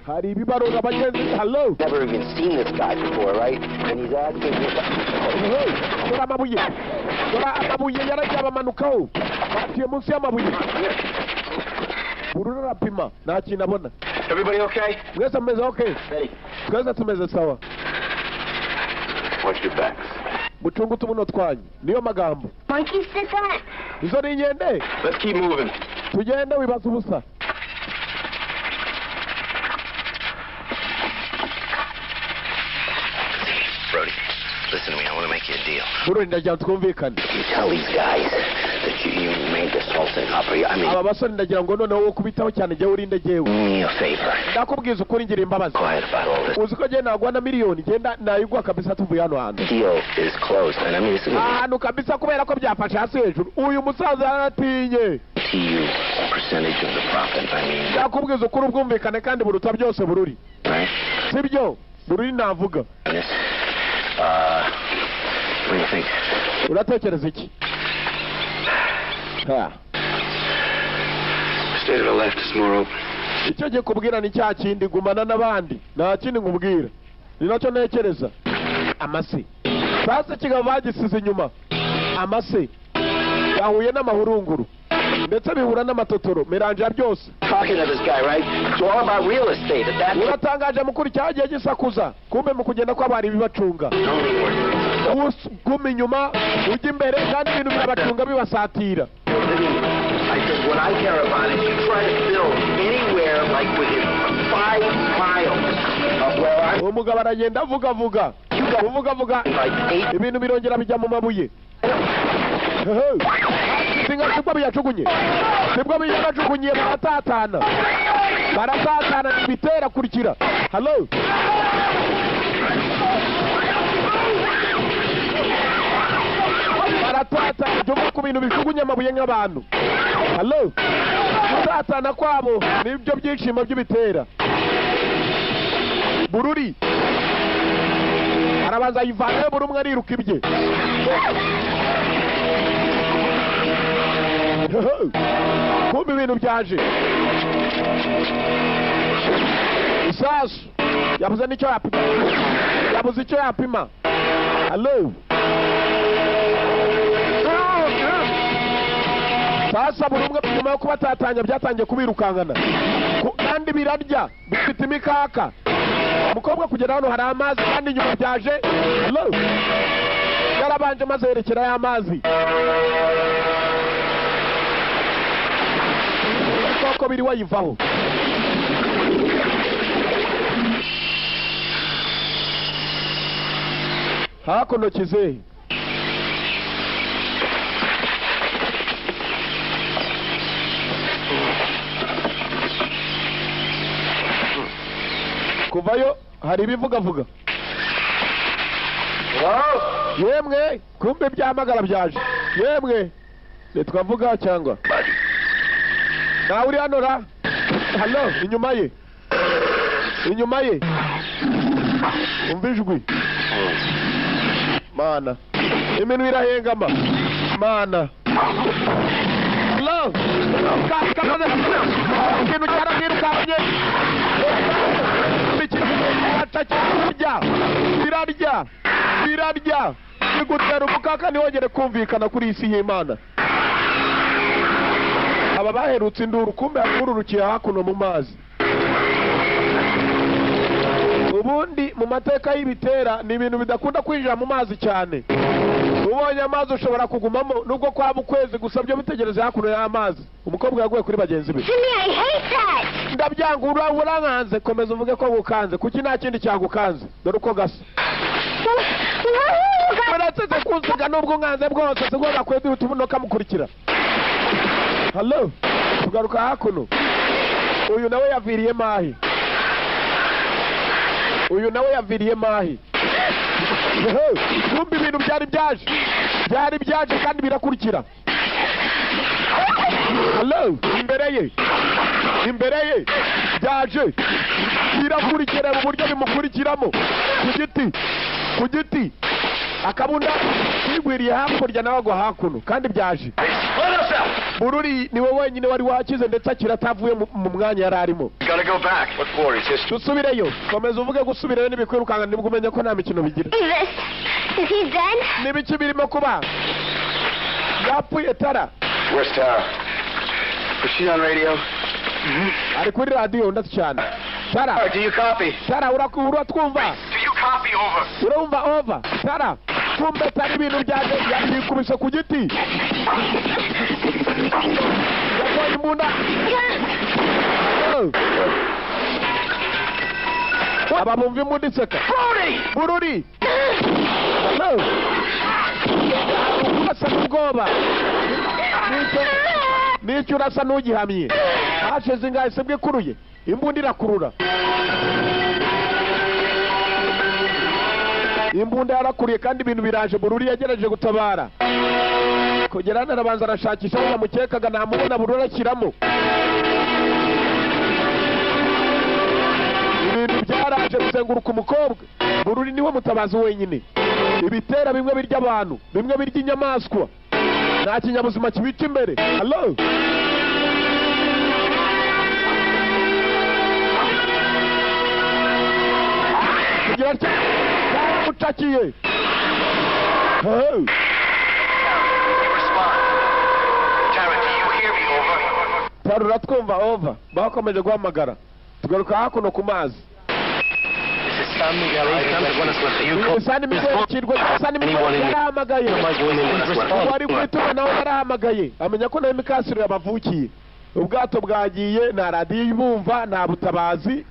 hari ibibarura bagenzi hello Never even seen this guy before, right? And he's asking me. dore amabuye yaragiye abamanukaho batuye munsi y'amabuye burura arapima nta kintu abona Everybody okay? mwese mumeze okay twese tumeze sawa Watch your backs. mucunga utubuno twanyu niyo magambo Monkey sit that? izo ni inkende Let's keep moving. tugende wibaza ubusa Brody, listen to me. I want to make you a deal. bururi ndagira twumvikane You tell these guys that you made this whole thing up. I mean, aba basore ndagira ngo noneho wo kubitaho cyane jyewe urinde jyewe do me a favor. ndakubwiza ukuri ngira imbabazi Quiet about all this. uzi ko jye nagwa na miliyoni genda nayigwa kabisa tuvuye hano hantu Deal is closed, and I mean, this is ahantu kabisa kubera ko byafashe hasi hejuru uyu musaza yaratinye to you a percentage of the profit. I mean, ndakubwiza ukuri ubwumvikane kandi buruta byose bururi right? sibyo bururi navuga This, what do you think? uratekereza iki Stay to the left. It's more open. icyo gihe kubwira ni cya kindi gumana n'abandi nta kindi nkubwira ni nacyo ntekereza amase sasa kigabo bagisize inyuma amase yahuye n'amahurunguru ndetse bihura n'amatotoro merange byose Talking to this guy, right? It's all about real estate. uratangaje mukuru cyagiye gisakuza kumbe mu kugenda kw'abari bibacunga guma inyuma ujya imbere kandi ibintu birabacunga bibasatira I said, what I care about is you try to build anywhere like within 5 miles of where I'm uwo mugabo aragenda avuga like 8. ibintu birongera bijya mu mabuye singa sibwo biyacugunye sibwo biyacugunye baratatana ibitera kurikira hello baratatana byo ku bintu bijugunye amabuye nk'abantu hello gutatana kwabo nibyo byishimo by'ibitera bururi arabaza yivanayo buri umwe ariruka ibye kumbe ibintu byaje isasu yabuze n'icyo yapima yabuze icyo yapima hello sasa buri umwe nyuma yo kubatatanya byatangiye kubirukankana kandi birarya bifite imikaka umukobwa kugera hano hari amazi kandi inyuma byaje hello yarabanje maze yerekera ya mazi koko biri wayivaho hakuno kizehe kuvayo hari ibivugavuga yemwe kumbe byamagara byaje yemwe nitwavuga cyangwa nawe uri hano ra halo inyuma ye umva ijwi mana iminwa irahengama mana halo ikintu cyaramwirukanye birarya bigutera umukaka ntiwongere kumvikana kuri isi y'Imana. Aba baherutse induru kumbe yakururukiye hakuno mu mazi. Ubundi mu mateka y'ibitera ni ibintu bidakunda kwinjira mu mazi cyane. Ubonye amazi ushobora kugumamo nubwo kwaba ukwezi gusa byo bitegereze hakuno y'amazi. Umukobwa yaguye kuri bagenzi be. Ndabyanga urankanze komeza uvuge ko gukanze kuki nta kindi cyagukanze dore uko gasa. Baratse kunsiga nubwo nkanze bwose sigomba kwedi utubuno kamukurikira. Hello tugaruka hakuno. Uyu nawe yaviriye mahi. Kumbi ibintu byari byaje kandi birakurikira. Hello imbere ye byaje birakurikira mu buryo bimukurikiramo ku giti akabunda kwigwiriye hakurya nawe agwa hakuno kandi byaje. Bururi niwe wenyine wari wakize ndetse akiratavuye mu mwanya yari arimo. Dusubireyo komeza uvuge gusubirayo nibikwirukanga nibwo umenye ko nta mikino bigira. Is he dead? Nibiki birimo kuba yapfuye Tara. Where's Tara? Is she on radio? Ari kuri radio ndacyane. Tara, do you copy? Tara uratwumva? Do you copy over? Urumva over. Tara, kumbe Tara ibintu byaje yakubise ku giti. Yakoye imbunda. Aba bumva imbunda iseka. Bururi. Hello. Urasa n'ubwoba. Nicyo urasa n'ugihamye. Hashize ingahe sebwe kuruye. Imbunda irakurura. Imbunda yarakuriye kandi ibintu biraje. Bururi yagerageje gutabara. Kugerana arabanza arashakisha aho yamukekaga namubona Bururi akiramo. Ibintu byaraje bizenguruka umukobwa. Bururi niwe mutabazi wenyine. Ibitera bimwe birya abantu, bimwe birya inyamaswa. Nta kinyabuzima kibica imbere. Hello. Kugira ati mutakiye. Tara uratwumva over. Bakomeje guhamagara. Tugaruka hakuno ku mazi. Wari kwituma nawe yarahamagaye amenya ko nawe Mikasiro yabavukiye. Ubwato bwagiye na radio ibumva nta butabazi.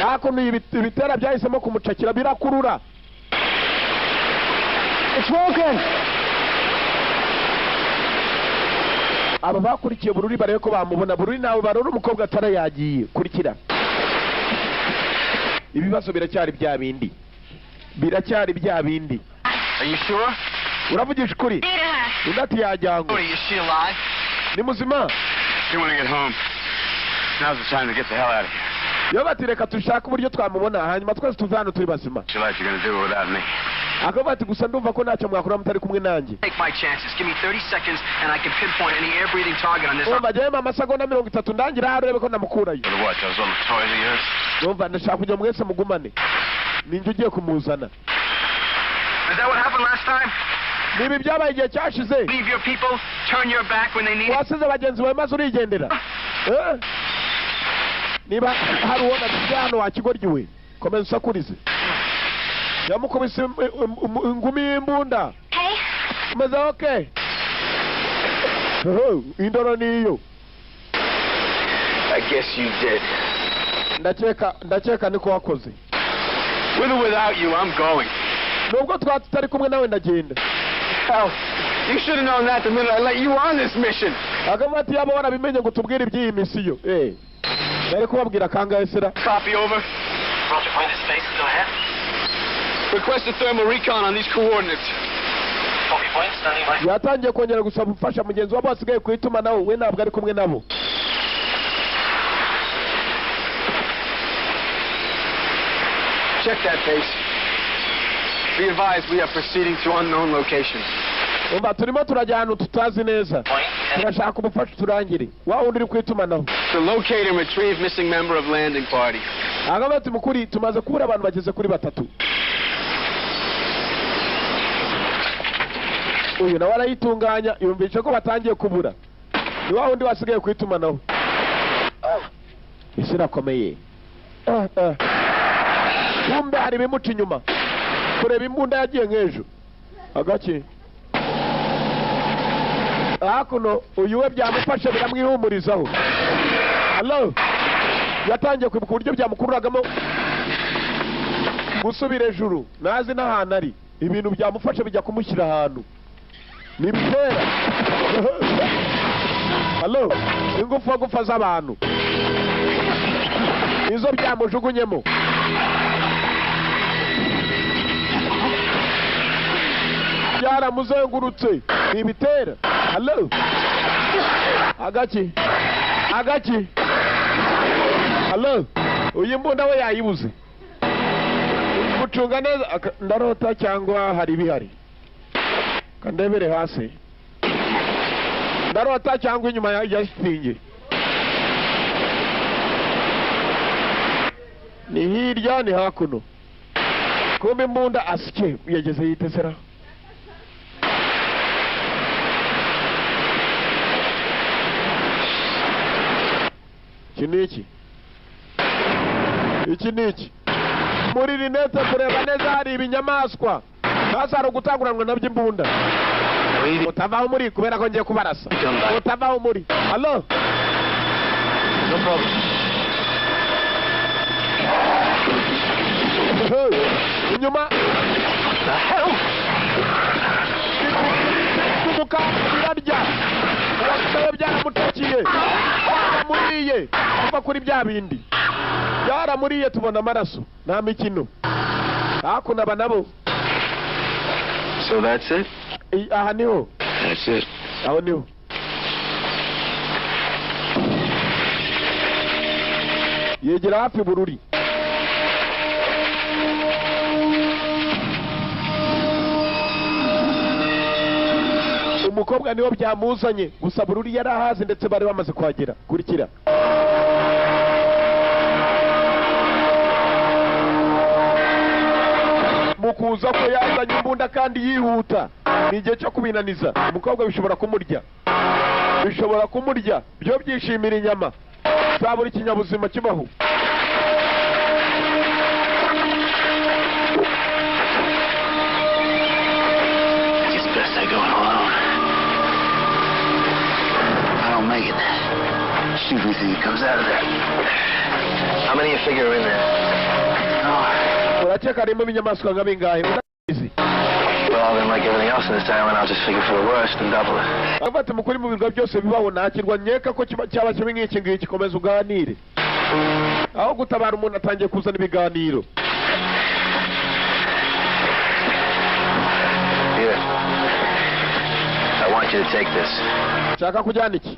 Hakuno ibitera byahisemo kumucakira birakurura. It's broken. Aba bakurikiye Bururi barebe ko bamubona. Bururi nawe barora umukobwa Tara yagiye kurikira. Ibibazo biracyari bya bindi. Are you sure? Uravugisha kuri? Undati yajyango. Is she alive? Ni muzima? She want to get home. Now's the time to get the hell out of here. Yo batireka tushaka uburyo twamubona hanyuma twese tuzano turi bazima. What you're going to do without me? Akabati gusa ndumva ko ntacyo mwakora mutari kumwe nanjye. Take my chances. Give me 30 seconds and I can pinpoint any air breathing target on this. Umva jema amasegonda 30 ndangira arebe ko namukurayo. What? Those little toys of yours? Umva ndashaka kujya mwese mugumane. Ninjye ugiye kumuzana. Is that what happened last time? Nibi byabaye igihe cyashize. Leave your people, turn your back when they need. Wasize bagenzi bawe maze urigendera. Niba hari uwona hano wakigoryiwe komeza usakurize. Yamukubise ingumi y'imbunda. Umeze okay? Indoro niyo. I guess you did. Ndakeka niko wakoze. With or without you, I'm going. nubwo twaba tutari kumwe nawe ndagenda. Hell, you should have known that the minute I let you on this mission. Akavuga ati yaba warabimenye ngo tubwire iby'iyi misiyo. Bari kubabwira kangahe sera? Copy over. Roger, point his face. Go ahead. Request a thermal recon on these coordinates. Copy point. Standing by. Yatangiye kongera gusaba ubufasha mugenzi wabo asigaye ku itumanaho we ntabwo ari kumwe nabo. Check that base. Be advised we are proceeding to unknown locations. Umva turimo turajya ahantu tutazi neza. Turashaka ubufasha turangire. Wa wundi uri ku itumanaho. To locate and retrieve missing member of landing party. Akavuga ati mukuri tumaze kubura abantu bageze kuri 3. Uyu nawe arayitunganya yumvishe ko batangiye kubura. Ni wa wundi wasigaye ku itumanaho. Isi irakomeye. Kumbe hari bimuca inyuma. Kureba imbunda yagiye nk'ejo. Agaki. Hakuno uyu we byamufashe biramwihumurizaho. Hello. Yatangiye kwibuka uburyo byamukururagamo gusubira ejuru. Nazi n'ahantu ari. Ibintu byamufashe bijya kumushyira ahantu. Nibitera. Hello. Ingufu gufa z'abantu. Izo byamujugunyemo. Yaramuzengurutse. Nibitera. Hello. Agaki. Hello. Uyu mbunda we yayibuze. Gucunga neza ndarota cyangwa hari bihari. Kandebere hasi. Ndarota cyangwa inyuma ya shitingi. Ni hirya ni hakuno. Kumbe imbunda asike yageze yitesera. Iki niki muri rinete kureba neza hari ibinyamaswa hasi hari ugutanguranwa nabyo imbunda. Utavaho muri kubera ko ngiye kubarasa. Utavaho muri. Hello. No problem. Inyuma. The hell? Kumuka birarya. Wasaye byaramutakiye. Muriye. Kuva kuri bya bindi. Yaramuriye tubona amaraso. Nta mikino. Hakuna banabo. So that's it? Aha niho. That's it. Aho niho. Yegera hafi bururi. Umukobwa niwo byamuzanye gusa bururi yarahazi ndetse bari bamaze kuhagera. Kurikira. Mukuza ko yazanye imbunda kandi yihuta. Ni igihe cyo kubinaniza. Umukobwa bishobora kumurya. Byo byishimira inyama. Zaburi kinyabuzima kibaho. It's best I go in alone. I don't make it. Shoot everything that comes out of there. How many you figure are in there? Uracheka harimo ibinyamaswa nka bingahe? Well, then like everything else in this island, I'll just figure for the worst and double it. Abati mukuri mu birwa byose bibaho nakirwa nyeka ko cyaba kibi nk'iki ngiki komeza uganire. Aho gutabara umuntu atangiye kuzana ibiganiro. Here. I want you to take this. Chaka kujyana iki?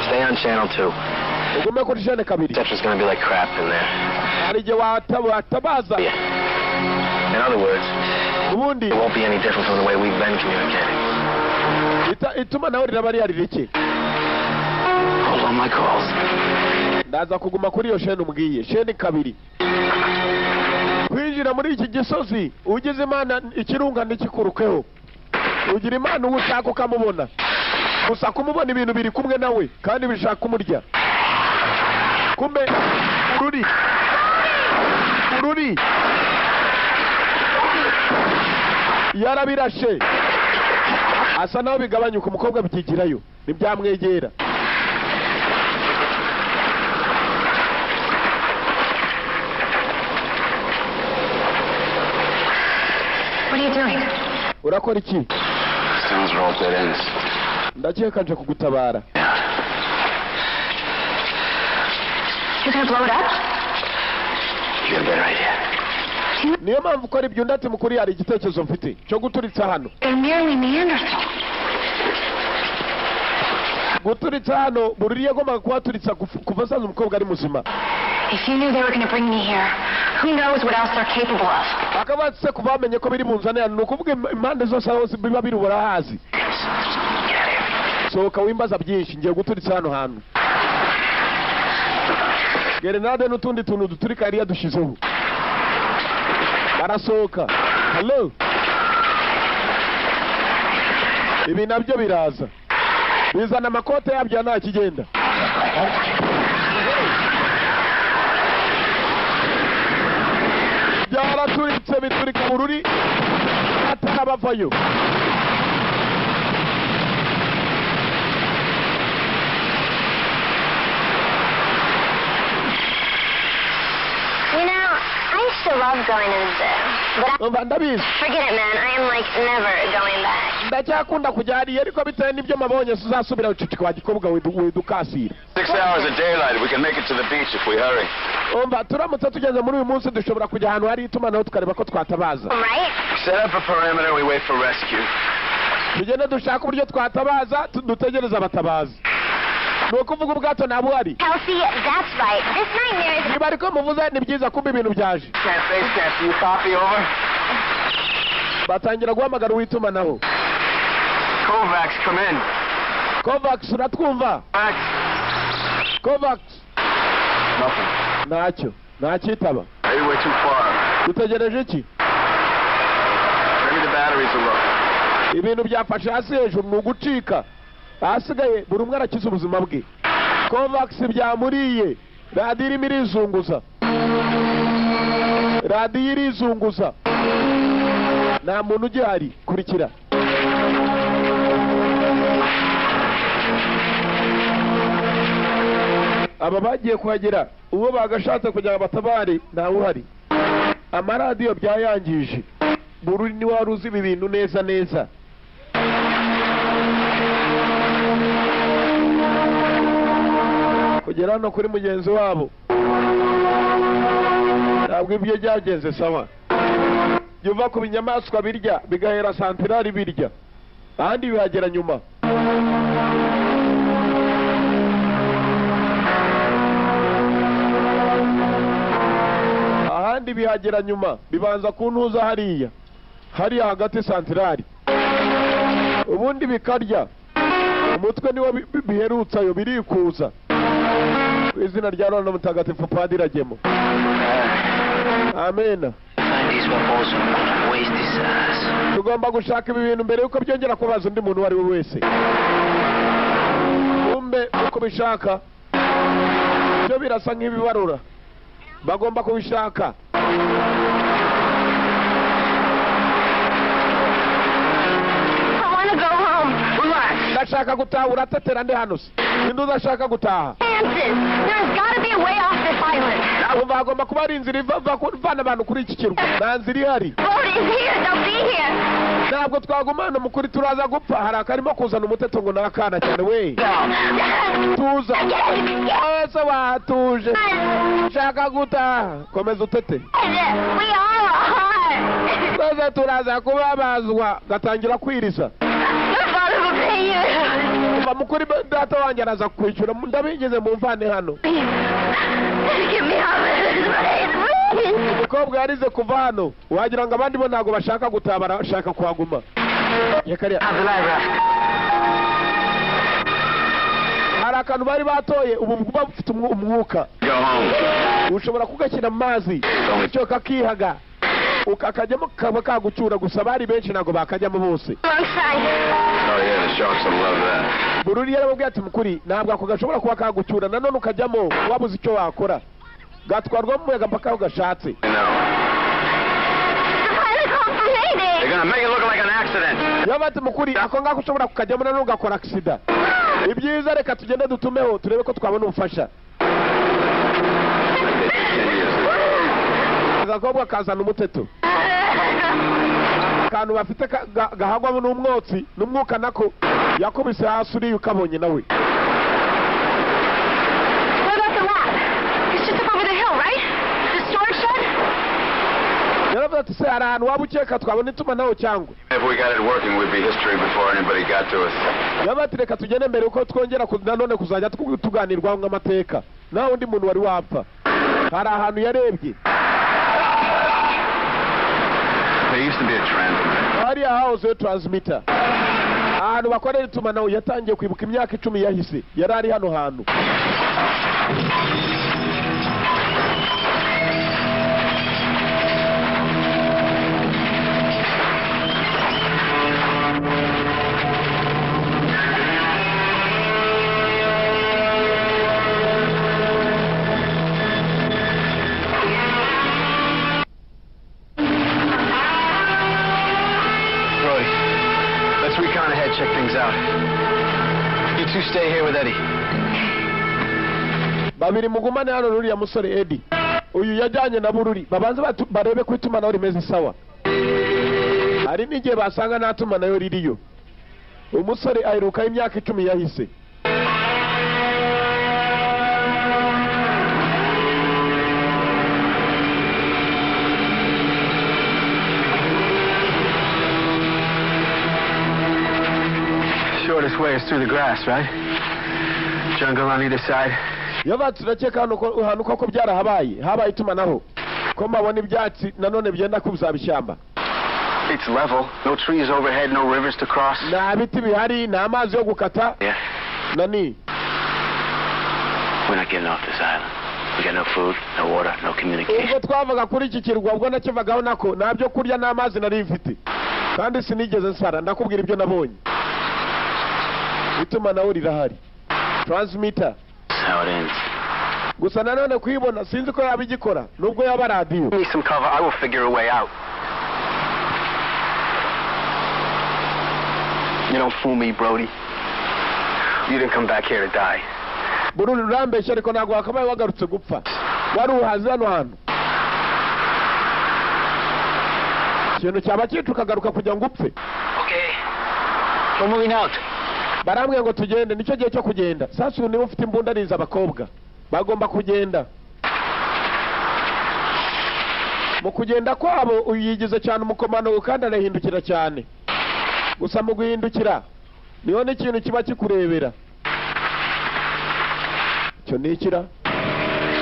Stay on channel 2. Ugume kuri channel 2. Reception's gonna be like crap in there. Hari je watabaza. Yeah. In other words, ubundi it won't be any different from the way we've been communicating. Ituma nawe rirabari hari rike. Hold on my calls. Ndaza kuguma kuri iyo sheni umbwiye. Sheni 2. Kwinjira muri iki gisozi ugize Imana ikirunga n'ikikurukeho. Ugira Imana ushaka ukamubona. Gusa kumubona ibintu biri kumwe nawe kandi bishaka kumurya. Kumbe ururi yarabirashe asa naho bigabanyuka umukobwa bikigirayo nibyamwegera. are you doing? Urakora iki? Sounds roll dead ends. Ndakeka nje kugutabara. You're gonna blow it up? You got a better idea. Niyo mpamvu ukora ibyo ndati mukuri hari igitekerezo mfite cyo guturitsa hano. They're merely Neanderthal. Guturitsa hano Bururi yagombaga kuhaturitsa kuva asanzwe umukobwa ari muzima. If you knew they were gonna bring me here, who knows what else they're capable of? Akabatse kuva bamenye ko biri munzane hano nukuvuga impande zose aho biba biri burahazi. Sohoka wimbaza byinshi ngiye guturitsa hano hantu. Gerenade n'utundi tuntu duturika hariya dushizeho. Barasohoka. Hello. Ibi nabyo biraza. Bizana amakote yabyo nta kigenda. Byaraturitse biturika Bururi atarabavayo. I love going to the zoo, but forget it, man. I am like never going back. Ndacyakunda kujya hariya ariko bitewe n'ibyo mabonye uzasubira ucicika wa gikobwa wedukasira. 6 hours of daylight. We can make it to the beach if we hurry. Turamutse tugeze muri uyu munsi dushobora kujya ahantu hari itumanaho tukareba ko twatabaza. Right? Set up a perimeter. We wait for rescue. Tugende dushaka uburyo twatabaza dutegereza abatabazi. Nukuvuga ubwato nabuhari. Kelsey, that's right. This nightmare is... Niba ariko muvuze ni byiza kumba ibintu byaje. You copy over? Batangira guhamagara uwitumanaho. Kovacs, come in. Kovacs, uratwumva? Kovacs. Nothing. Ntacyitaba. Maybe we're too far. Dutegereje iki? Maybe the batteries are low. Ibintu byafashe hasi hejuru ni ugucika. Hasigaye buri umwe arakiza ubuzima bwe. Kovacs byamuriye. Radiyo irimo irizunguza. Radiyo irizunguza. Nta muntu ugihari. Kurikira. Aba bagiye kuhagera uwo bagashatse kugira ngo batabare ntawe uhari. Amaradiyo byayangije. Bururi ni wari uzi ibi bintu neza neza. Kugera hano kuri mugenzi wabo ntabwo ibyo byagenze sawa. Yuva ku binyamaswa birya bigahera santirari birya ahandi bihagera nyuma. Ahandi bihagera nyuma bibanza kuntuza hariya hagati santirari ubundi bikarya umutwe niwo biherutsa yo birikuza. Izina rya Rona mutagatifu Padiri Agemo. Amen. Tugomba gushaka ibi bintu mbere yuko byongera kubaza undi muntu wari we wese. Umbe uko bishaka. Byo birasa nk'ibibarura. Bagomba kubishaka. Ndashaka gutaha uratetera ndi hano se. Ninde uzashaka gutaha? There's gotta be a way off this island. Bagomba kuba ari inzira ivana abantu kuri iki kirwa. Nta nzira ihari. Boat is here. They'll be here. Ntabwo twagumana mukuri turaza gupfa. Hari akarimo kuzana umuteto ngo nakana cyane we. Tuza. Ese watuje. Shaka gutaha. Komeza utete. We are hard. Twese turaza kubabazwa gatangira kwiriza. Mukuri data wanjye araza kwishyura ndabigeze mu mvane hano. Umukobwa yarize kuva hano wagira ngo abandi bo ntago bashaka gutaha barashaka kuhaguma. Hari akantu bari batoye ubu bafite umwuka. Ushobora kugakina mu mazi cyo kakihaga ukakajyamo kaba kagucyura gusa bari benshi ntago bakajyamo bose. Bururi yarababwiye ati mukuri ntabwo ako gashobora kuba kagucyura nanone ukajyamo wabuze icyo wakora gatwarwa mu muyaga mpaka aho gashatse. Yabati mukuri ako ngako ushobora kukajyamo nanone ugakora accident. Ibyiza reka tugende dutumeho turebe ko twabona ubufasha. Agakobwa kazana umuteto akantu bafite gahagwamo n'umwotsi n'umwuka nako yakubise hasi uriye ukabonye nawe. What about the lab? It's just up over the hill, right? The storage shed? Yaravuze ati se hari ahantu waba ukeka twabona itumanaho cyangwa? If we got it working, we'd be history before anybody got to us. Yaba ati reka tugende mbere uko twongera nanone kuzajya tuganirwaho nk'amateka. Naho undi muntu wari wapfa. Hari ahantu yarebye. There used to be a transmitter. Hari ahahoze transmitter. Ahantu bakorera itumanaho yatangiye kwibuka imyaka 10 yahise. Yari ari hano hantu. Check things out. You two stay here with Eddie. Babiri mugumane hano ruriya musore Eddie. Uyu yajyanye na Bururi. Babanze barebe ko itumanaho rimeze sawa. Hari n'igihe basanga nta tumanaho ririyo. Umusore aheruka imyaka 10 yahise. Shortest way is through the grass, right? Jungle on either side. Yaba turakeka hano ko byarahabaye. Habaye itumanaho. Ko mabona ibyatsi nanone byenda kubizabishyamba. It's level. No trees overhead, no rivers to cross. Na biti bihari, na amazi yo gukata. Yeah. Nani? We're not getting off this island. We got no food, no water, no communication. Ubwo twavaga kuri iki kirwa ubwo nakivagaho nako nabyo kurya n'amazi nari mfite. Kandi sinigeze nsara ndakubwira ibyo nabonye. Itumanaho rirahari. Transmitter. How it ends. Gusa nanone kuyibona sinzi ko yabigikora nubwo yaba radio. Give me some cover. I will figure a way out. You don't fool me, Brody. You didn't come back here to die. Bururi urambeshya ariko ntabwo wakabaye wagarutse gupfa. Wari uhazi hano hantu. Kintu cyaba tukagaruka kujya ngupfe. Okay. We're moving out. Barambwiye ngo tugende nicyo gihe cyo kugenda. Sasa niba ufite imbunda niza abakobwa bagomba kugenda. Mu kugenda kwabo uyigize cyane umukomano kandi arahindukira cyane. Gusa mu guhindukira niho n'ikintu kiba kikurebera. Cyo nikira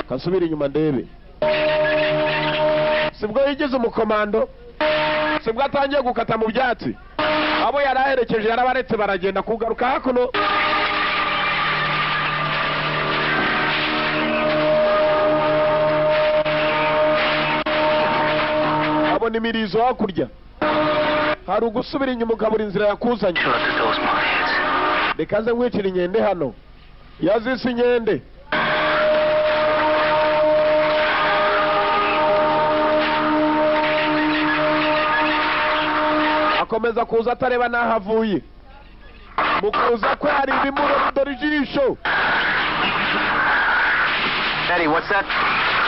kasubira inyuma ndebe. Sibwo yigize umukomando. Sibwo atangiye gukata mu byatsi. Abo yaraherekeje yarabaretse baragenda kugaruka hakuno. Abo ni mirizo hakurya. Hari ugusubira inyuma ukabura inzira yakuzanye. Reka nze nkwicira inkende hano. Yazise inkende. Akomeza kuza atareba naho avuye. Mukuza ko hari ibimuro dore ijisho. Eddie, what's that?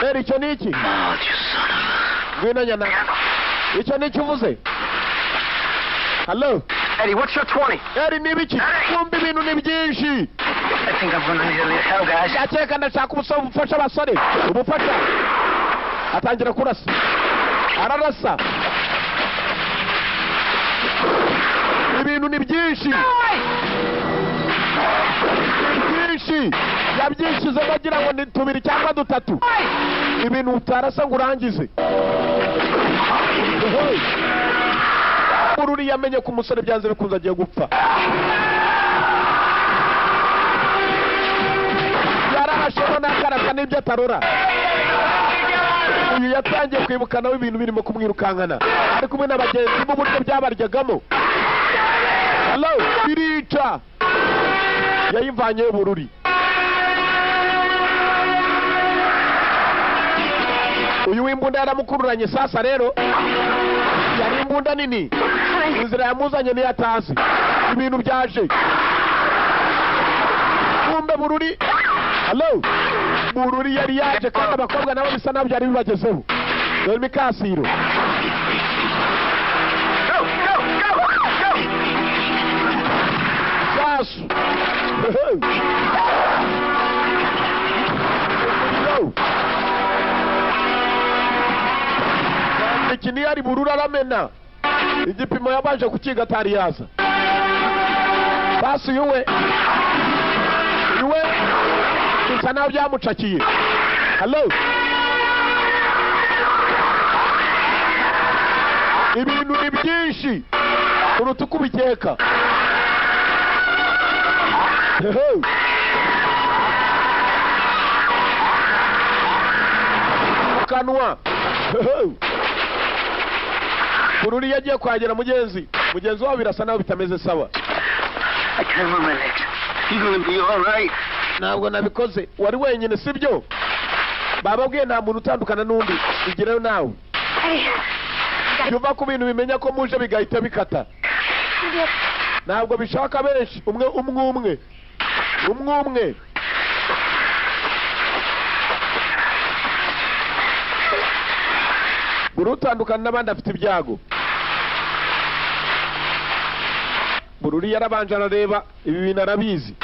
Eddie, icyo ni iki? Ngwino nyana. Icyo ni iki uvuze? Hello? Eddie, what's your 20? Eddie, ni biki? Kumbi ibintu ni byinshi. I think I'm gonna need a little help, guys. Ndakeka ndashaka ubufasha abasore. Ubufasha. Atangira kurasa. Ararasa. Ibintu ni byinshi. Byinshi. Yabyishize bagira ngo ni 2 cyangwa 3. Ibintu utarasa ngo urangize. Bururi yamenye ko umusore byanze bikunze agiye gupfa. Yarashobora nakaraka n'ibyo atarora. Uyu yatangiye kwibuka nawe ibintu birimo kumwirukankana. Ari kumwe n'abagenzi mu buryo byabaryagamo. Hello, birica. Yayivanye Bururi. Uyu w'imbunda yaramukururanye sasa rero. Yari imbunda nini. Inzira yamuzanye ni yatazi. Ibintu byaje. Kumbe Bururi. Hello. Bururi yari yaje kandi abakobwa nabo bisa nabyo ari bibagezeho. Dore mikasiro. Burura aramena igipimo yabanje kukiga atari yaza basi yuwe bisa naho byamucakiye. Hello, ibintu ni byinshi uruta uko ubikeka. Kanwa Bururi yagiye kwagera mugenzi wabo birasa naho bitameze sawa. I can't move my legs. You're gonna be all right. Ntabwo nabikoze, wari wenyine sibyo? Bababwiye nta muntu utandukana n'undi, igireyo nawe. Yuva ku bintu bimenya ko muje bigahita bikata. Ntabwo bishaka benshi, umwe. Buri utandukana n'abandi afite ibyago. Bururi yarabanje arareba ibi bintu arabizi.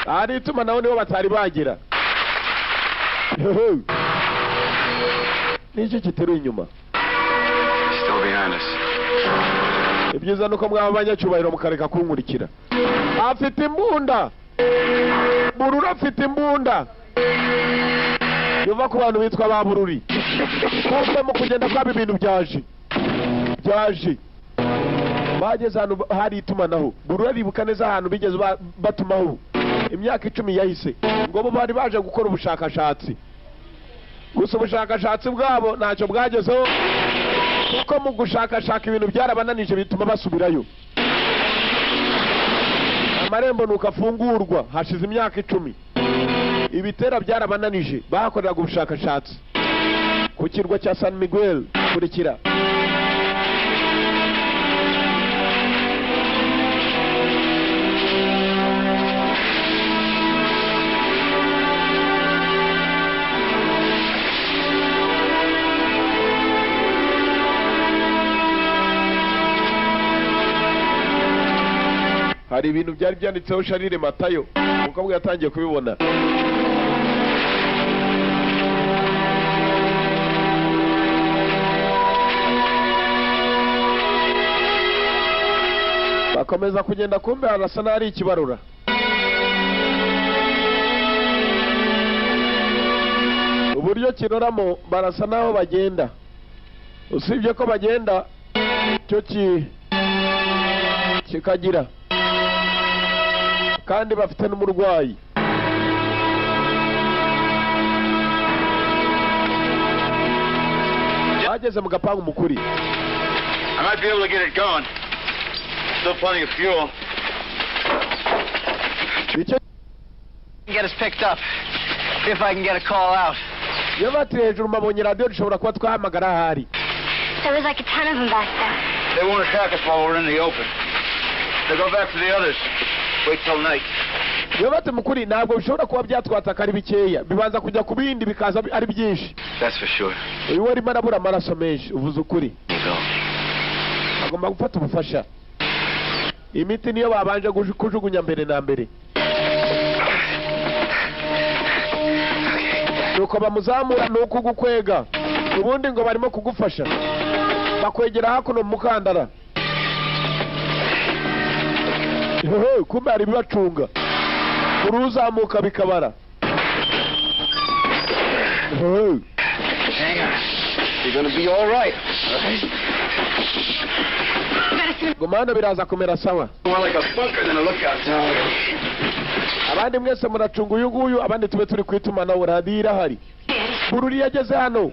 Ari ituma nawe nibo batari bagira. Niki kiteruye inyuma? Still behind us. Ibyiza nuko mwaba abanyacyubahiro mukareka kunkurikira. Afite imbunda. Bururi afite imbunda. Yuva ku bantu bitwa ba Bururi. Kumbe mu kugenda kwaba ibintu byaje. Bageze ahantu hari itumanaho. Bururi aribuka neza ahantu bigeze batumaho. Imyaka 10 yahise ngo bo bari baje gukora ubushakashatsi. Gusa ubushakashatsi bwabo ntacyo bwagezeho kuko mu gushakashaka ibintu byarabananije bituma basubirayo. Amarembo nuko afungurwa hashize imyaka 10. Ibitera byarabananije bakoreraga ubushakashatsi ku kirwa cya San Miguel kurikira. Hari ibintu byari byanditseho Sharire Matayo umukobwa yatangiye kubibona. Bakomeza kugenda kumbe arasa nari ikibarura. Uburyo kiroramo barasa naho bagenda. Usibye ko bagenda cyo kikagira kandi bafite n'umurwayi. Bageze mu gapangu mukuri. I might be able to get it going. Still plenty of fuel. Get us picked up. See if I can get a call out. Yabati hejuru mabonye radio dushobora kuba twahamagara hari. There was like a ton of them back there. They won't attack us while we're in the open. They'll go back for the others. Wait till night. Yabati mukuri ntabwo bishobora kuba byatwataka ari bikeya. Bibanza kujya kubindi bikaza ari byinshi. That's for sure. Uyu wari marabura amaraso menshi uvuze ukuri. Agomba gufata ubufasha. Imiti niyo babanje kujugunya mbere na mbere. Nuko bamuzamura nuko gukwega. Ubundi ngo barimo kugufasha. Bakwegera hakuno mukandara. Kumbe ari bibacunga. Uruzamuka bikabara. Hang on. You're gonna be all right. Gumana biraza kumera sawa. More like a bunker than a lookout tower. Abandi mwese muracunga uyu nguyu abandi tube turi kwitumana uradira hari. Bururi yageze hano.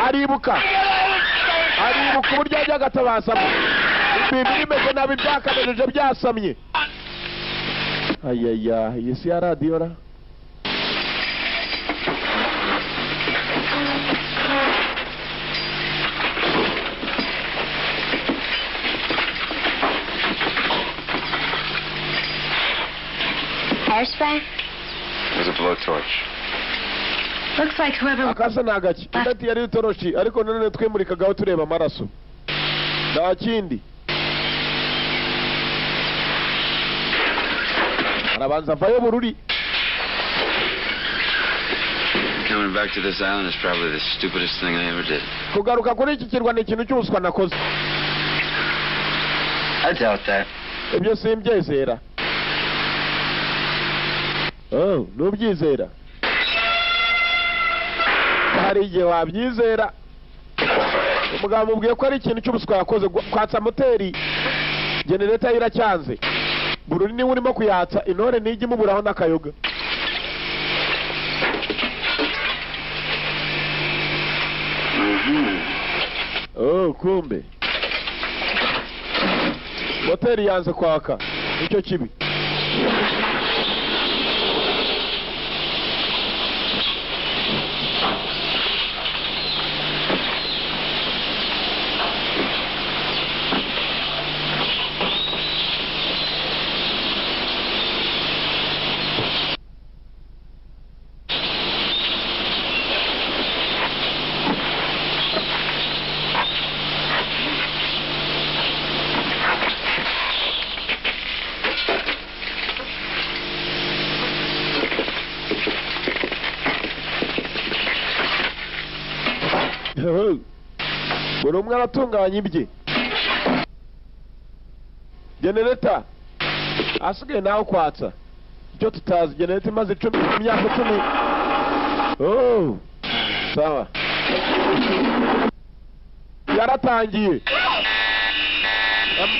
Aribuka uburyo ajya gatabasamo. Ibintu bimeze nabi byakamejeje byasamye. Ayaya, yesi ya radio ra. Hairspray? There's a blowtorch. Looks like whoever... Akasa nagachi. Ndati yari toroshi ariko none twimurikagaho tureba amaraso. Nta kindi. You Arabanza vayo Bururi. coming back to this island is probably the stupidest thing I ever did. Kugaruka kuri iki kirwa ni ikintu cy'ubuswa nakoze. I doubt that. Ibyo simbyizera. Oh, nubyizera. Hari igihe wabyizera. Umugabo mubwiye ko ari ikintu cy'ubuswa yakoze kwatsa moteri. Generator iracyanze. Bururi ni urimo kuyatsa intore nigi muburaho n'akayoga. Oh, kumbe. Moteri yanze kwaka. Nicyo kibi. Buri umwe aratunganya ibye. Generator asigaye nawe kwatsa icyo tutazi. Generator imaze imyaka 10. Oh, sawa. Yaratangiye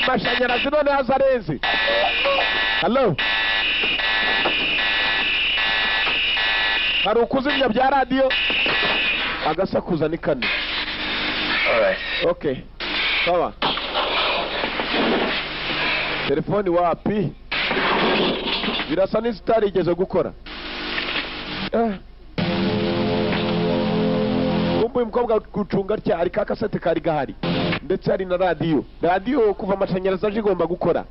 amashanyarazi none azarenze. Hello, hari ukuzimya bya radio agasakuza ni kane. Alright. Okay. Sawa. Telefoni wapi? Birasa n'izitarigeze gukora. Kumbuye umukobwa gucunga atya ari kakasete kari gahari. Ndetse hari na radio. Radio kuva amashanyarazi aje igomba gukora.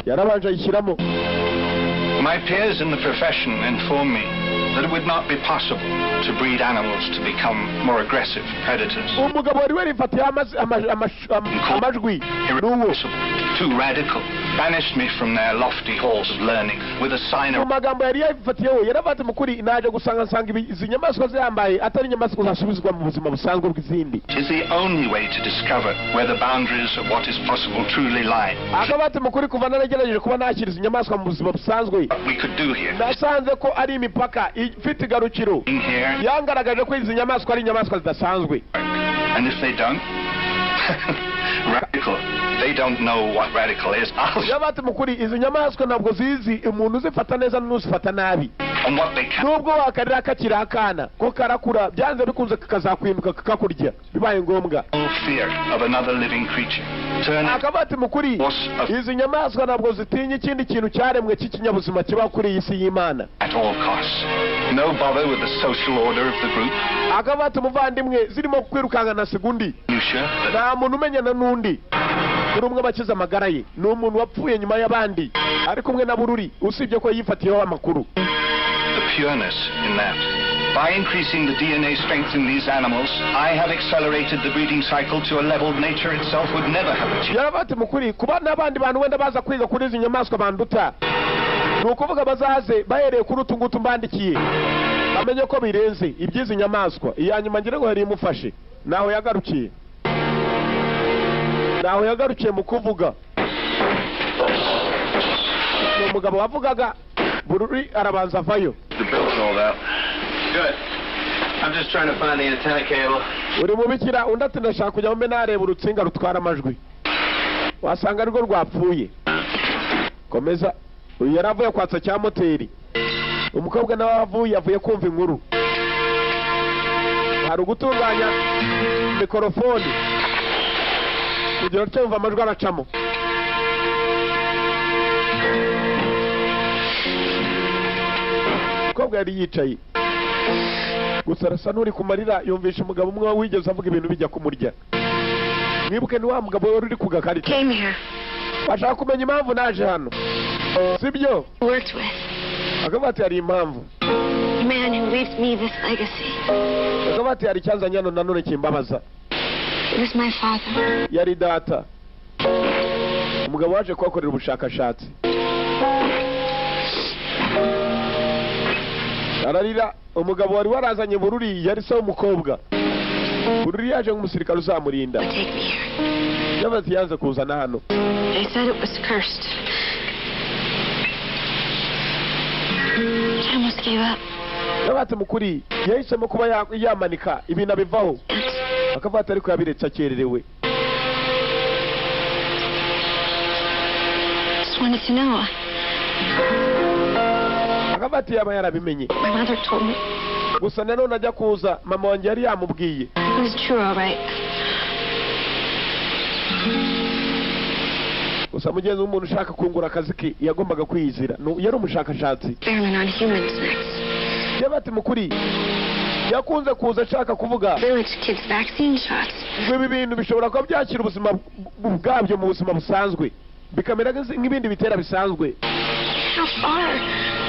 Yarabanje ayishyiramo. My peers in the profession inform me that it would not be possible to breed animals to become more aggressive predators. Umugabo wari warifatiye amajwi n'uwo. Too radical, banished me from their lofty halls of learning with a sign of... Amagambo yari yifatiyeho yaravate mukuri naje gusanga izi nyamaswa ziyambaye atari nyamaswa zasubizwa mu buzima busanzwe bw'izindi. Is the only way to discover where the boundaries of what is possible truly lie. Akabate mukuri kuva naragerageje kuba nakiriza inyamaswa mu buzima busanzwe. What we could do here. Nasanze ko ari imipaka ifite igarukiro. Yangaragaje ko izi nyamaswa ari inyamaswa zidasanzwe. And if they don't, radical. They don't know what radical is. Yabate mukuri izi nyamaswa ntabwo zizi umuntu uzifata neza n'uzifata nabi. And what they can. Nubwo wakarira kakira akana ko karakura byanze bikunze kakazakwimuka kakakurya bibaye ngombwa. No fear of another living creature. Akabate mukuri izi nyamaswa ntabwo zitinya ikindi kintu cyaremwe cy'ikinyabuzima kiba kuri iyi si y'Imana. At all costs. No bother with the social order of the group. Akabate muvandimwe zirimo kwirukanga na segundi. Nta muntu umenyana n'undi. Kuri umwe bakiza amagara ye ni umuntu wapfuye nyuma y'abandi ari kumwe na bururi usibye ko yifatiyeho amakuru. The pureness in that. By increasing the DNA strength in these animals, I have accelerated the breeding cycle to a level nature itself would never have achieved. Yarabate mukuri kuba n'abandi bantu wenda baza kwiga kuri izi nyamaswa banduta. Nukuvuga bazaze bahereye kuri utungutu mbandikiye. Bamenye ko birenze ibyizi nyamaswa. Iyanyuma ngire ngo hari imufashe. Naho yagarukiye. Naho yagarukiye mu kuvuga. Umugabo wavugaga bururi arabanza avayo. The bill's rolled out. Good. I'm just trying to find the antenna cable. Uri mubikira undi ati ndashaka kujya mbe nareba urutsinga rutwara amajwi. Wasanga rwo rwapfuye. Komeza. Uyu yaravuye kwatsa cya moteri. Umukobwa nawe avuye kumva inkuru. Hari gutunganya mikrofoni. Kugira cyumva amajwi aracamo. Umukobwa yari yicaye. Gusa arasa n'uri kumarira yumvisha umugabo umwe wigeze avuga ibintu bijya kumurya. Mwibuke ni wa mugabo wari uri kugakarita. Came here. Bashaka kumenya impamvu naje hano. Sibyo? Worked with. Akabati hari impamvu. The man who leaves me this legacy. Akabati hari cyanzanye hano nanone kimbabaza. It was my father. Yari data. Umugabo waje kwakorera ubushakashatsi. ararira. Umugabo wari warazanye Bururi yari se umukobwa. Bururi yaje nk'umusirikare uzamurinda. Yabati yanze kuzana hano. They said it was cursed. I almost gave up. Yabati mukuri yahisemo kuba yamanika ibintu bivaho. Akavata ariko yabiretse akererewe. Just wanted to know. Akavati yaba yarabimenye. My mother told me. Gusa nanone ajya kuza mama wanjye yari yamubwiye. It was true, all right. Gusa mugenzi w'umuntu ushaka kungura akazi ke yagombaga kwiyizira. Yari umushakashatsi. Experiment on humans next. Yabati mukuri yakunze kuza ashaka kuvuga Village kids vaccine shots. ibi bintu bishobora kuba byakira ubuzima bwabyo mu buzima busanzwe bikamera nk'ibindi bitera bisanzwe. How far?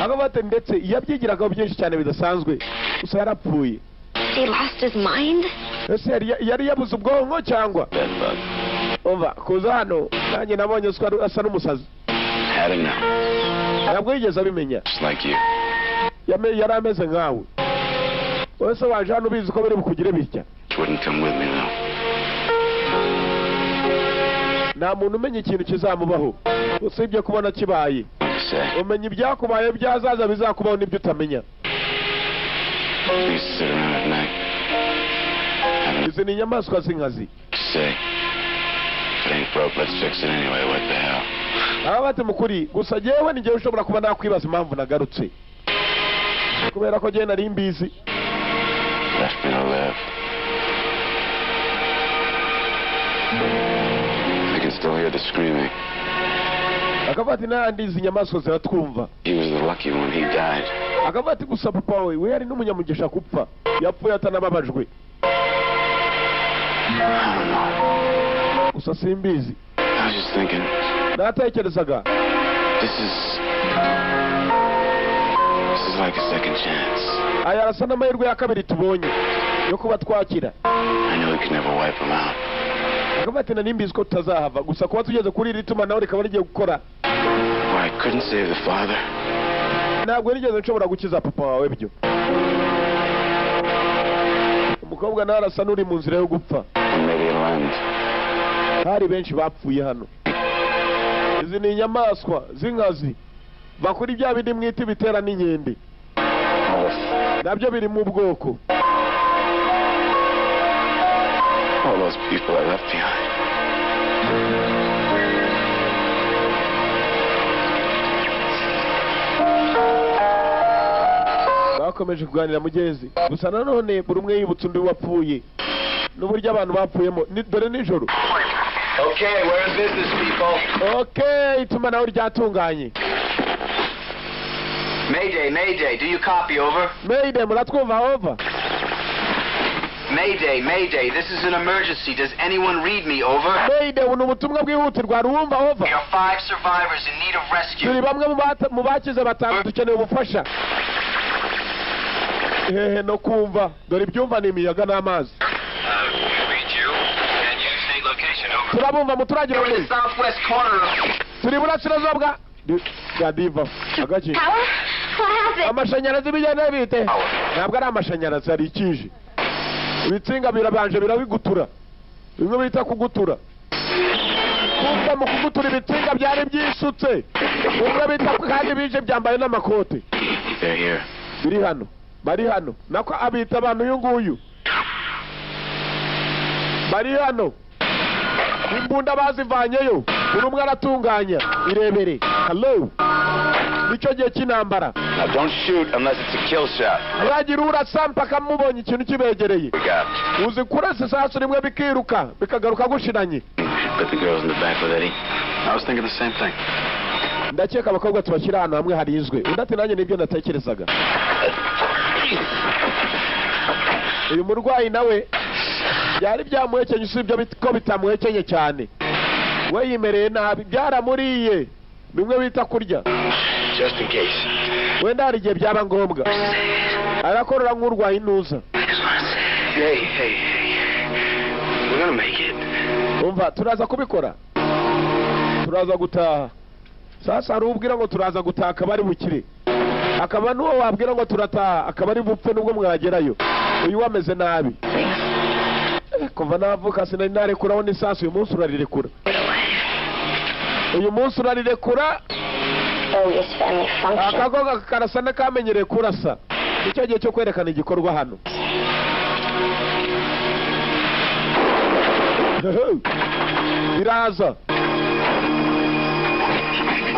Akabate ndetse yabyigiraga byinshi cyane bidasanzwe. Gusa yarapfuye. He lost his mind? Ese yari yabuze ubwonko cyangwa? Ova kuza hano nanjye nabonye asa n'umusazi. Ntabwo yigeze abimenya. Yari ameze nkawe. Wese waje hano ubizi ko biri bukugire bitya. Nta muntu umenya ikintu kizamubaho usibye kubona kibaye. Umenya ibyakubaye byazaza bizakubaho n'ibyo utamenya. Izi ni inyamaswa z'inkazi. Abati mukuri gusa jewe n'igihe ushobora kuba nakwibaza impamvu nagarutse. Kubera ko je nari mbizi. I can still hear the screaming. Akavati nandi izi nyamaswa ziratwumva. He was the lucky one, he died. Akavati gusa papa we yari n'umunyamugisha kupfa. Yapfuye atanababajwe. Gusa simbizi. I was just thinking. Natekerezaga. This is like a second chance. Aya arasa n'amahirwe ya kabiri tubonye yo kuba twakira. I know we can never wipe them out. Akavati nimbizi ko tutazahava gusa kuba tugeze kuri iri tuma nawe rikaba rigiye gukora. I couldn't save the father. Ntabwo nigeze nshobora gukiza papa wawe byo. Umukobwa nawe arasa n'uri mu nzira yo gupfa. Hari benshi bapfuye hano. Izi ni inyamaswa z'inkazi bakuri bya bindi mwita bitera n'inkende. Nabyo biri mu bwoko. All those people I left behind. Bakomeje kuganira mugezi. Gusa nanone buri umwe yibutse undi wapfuye. N'uburyo abantu bapfuyemo dore nijoro. Okay, we're in business, people. Okay, ituma nawe ryatunganye. Mayday, Mayday, do you copy, over? Mayday, muratwumva, over. Mayday, Mayday, this is an emergency. Does anyone read me, over? Mayday, ubu ubutumwa bwihutirwa, ruwumva, over. There are 5 survivors in need of rescue. Turi bamwe mu bakize batanu dukeneye ubufasha. Hehe no kumva, dore ibyumva ni imiyaga n'amazi. Turabumva muturage We're in the southwest corner. Turi burasirazuba bwa Gadiva. Agachi. Amashanyarazi bijyana bite? Ntabwo ari amashanyarazi ari ikije. Ibitsinga birabanje birabigutura. Bimwe bita kugutura. Kumva mu kugutura ibitsinga byari byisutse. Bimwe bita kandi bije byambaye n'amakote. Biri hano. Bari hano. Nako abita abantu y'unguyu. Bari hano. Imbunda bazivanyeyo. Buri umwe aratunganya. Irebere. Hello. Nicyo gihe cy'intambara. Now don't shoot unless it's a kill shot. Yagira urasampa kamubonye ikintu kibegereye. Uzi kurasa sasu rimwe bikiruka bikagaruka gushiranye. But the girls in the back with Eddie. I was thinking the same thing. Ndakeka abakobwa tubashyira ahantu hamwe harinzwe. Undati nanjye nibyo ndatekerezaga. Uyu murwayi nawe byari byamuhekenye usibye ko bitamuhekenye cyane. We yimereye nabi byaramuriye. Bimwe bita kurya. Just in case. Wenda hari igihe byaba ngombwa. Arakorora nk'urwaye intuza. Hey. We're gonna make it. Umva turaza kubikora. Turaza gutaha. Sasa arubwira ngo turaza gutaka bari bukire. akaba n'uwo wabwira ngo turataha akaba ari bupfe nubwo mwagerayo uyu wameze nabi kuva navuka sinari narekuraho n'isasu uyu munsi urarirekura uyu munsi urarirekura akagoga karasa n'akamenyereye kurasa nicyo gihe cyo kwerekana igikorwa hano biraza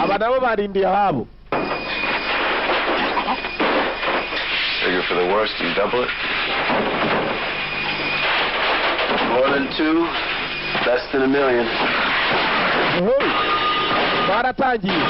aba nabo barindiye ahabo Figure for the worst, you double it. More than 2, less than $1 million. baratangiye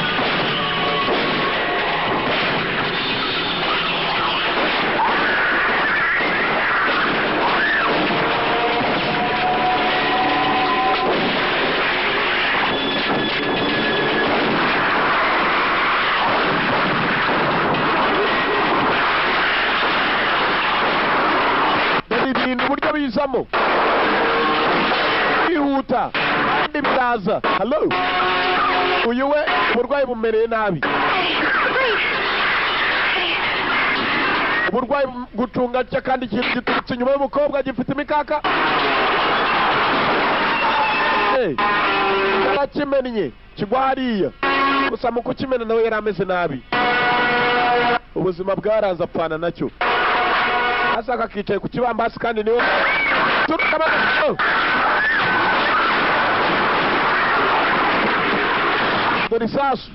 ibintu buryo bizamo bihuta kandi biraza hello uyu we uburwayi bumereye nabi uburwayi gucunga cya kandi giturutse inyuma y'umukobwa gifite imikaka yarakimennye kigwa hariya gusa mu kukimena nawe yari ameze nabi ubuzima bwaranze apfana nacyo asaka kicaye ku kibambasi kandi niwe dore isasu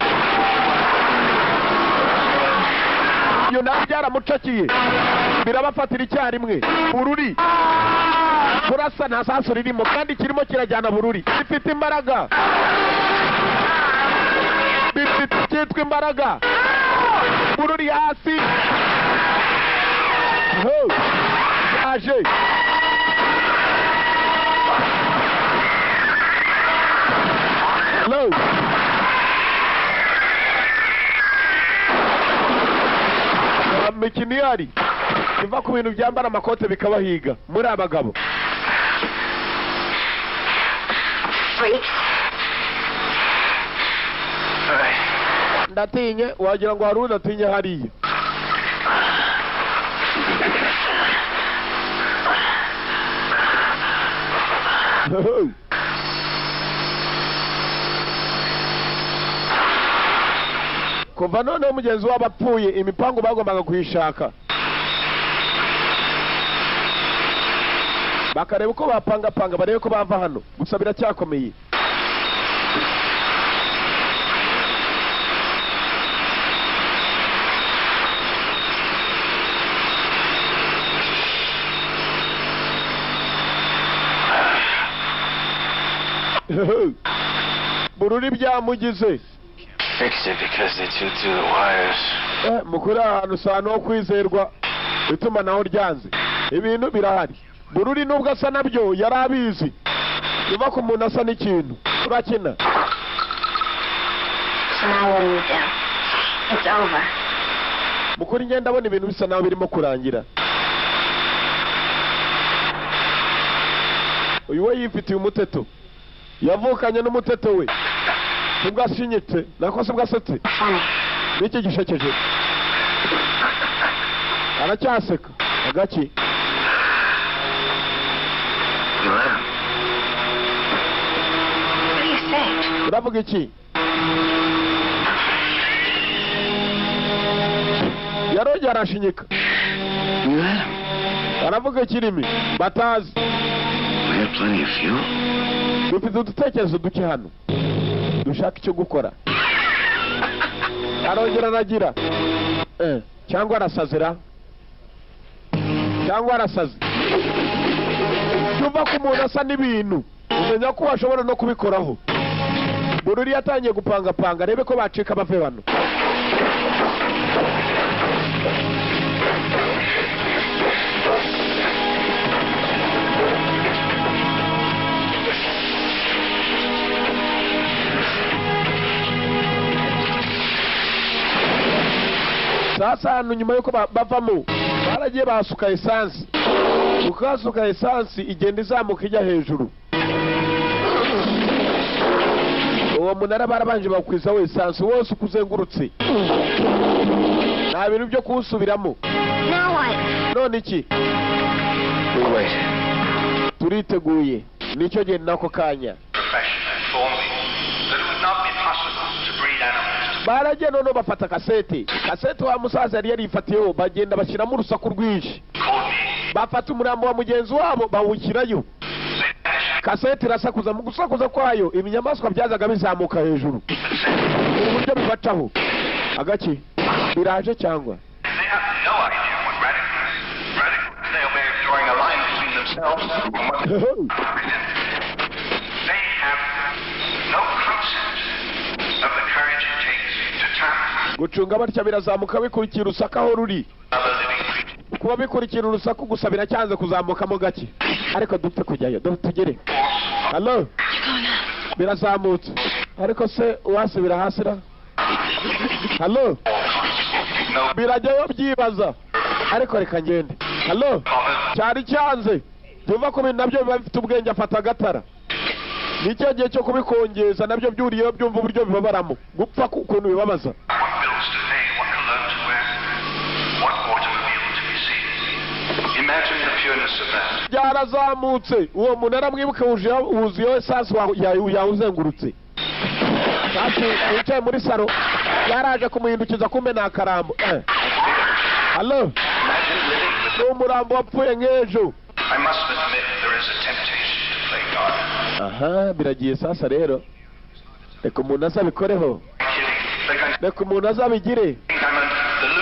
iyo nawe byaramucakiye birabafatira icyarimwe bururi kurasa nta sasu ririmo kandi kirimo kirajyana bururi bifite imbaraga bifite cyitwa imbaraga bururi hasi aje hello mikiniyari iva ku bintu byambara amakote bikabahiga muri abagabo ndatinye wagira ngo hari udatinye hariya kuva noneho mugenzi wabo apfuye imipango bagombaga kuyishaka bakareba uko bapangapanga barebe ko bava hano gusa biracyakomeye bururi byamugize Fixed it because they chewed through the wires. mukuri ahantu usanga ho kwizerwa itumanaho ryanze ibintu birahari bururi nubwo asa nabyo yari abizi biva ku muntu asa n'ikintu turakina mukuri ngenda abona ibintu bisa naho birimo kurangira uyu we yifitiye umuteto yavukanye n'umuteto we nubwo asinyitse nako se bwasetse n'iki gishekeje aracyaseka agaki uravuga iki yarongera arashinyika aravuga ikirimi batazi dufite udutekerezo duke hano dushaka icyo gukora arongera aragira cyangwa arasazira cyangwa arasaze cyumva ko umuntu asa n'ibintu umenya ko washobora no kubikoraho bururi yatangiye gupangapanga arebe ko bacika bave hano sasa hano nyuma yuko bavamo baragiye basuka esansi ukasuka esansi igenda izamuka ijya hejuru uwo munara barabanje bakwizaho esansi wose ukuzengurutse nta bintu byo kuwusubiramo. Now what? None iki? We wait. Turiteguye. Nicyo gihe nako kanya. Barajya none bafata kasete wa musaza yari yarifatiyeho bagenda bashyiramo urusaku rwinshi. Bafata umurambo wa mugenzi wabo bawushyirayo. Kasete irasakuza, mu gusakuza kwayo ibinyamaswa byazaga bizamuka hejuru. Uburyo bibacaho agaki biraje cyangwa gucunga batya birazamuka bikurikira urusaku aho ruri. Kuba bikurikira urusaku gusa biracyanze kuzamukamo gake, ariko dupfe kujyayo tugere. Hello, birazamutse ariko se wasubira hasi ra? Hello, birajyayo byibaza ariko reka ngende. Hello, cyari cyanze byumva ko nabyo biba bifite ubwenge, afata agatara. Nicyo gihe cyo kubikongeza nabyo byuriyeho byumva uburyo bibabaramo gupfa ukuntu bibabaza. Byarazamutse uwo munara mwibuke wuzuyeho esansi yawuzengurutse. Kandi wicaye muri saro yaraje kumuhindukiza kumbe ni akarambo. Hello, umurambo wapfuye nk'ejo. Aha, biragiye sasa rero. Reka umuntu azabikoreho, reka umuntu azabigire.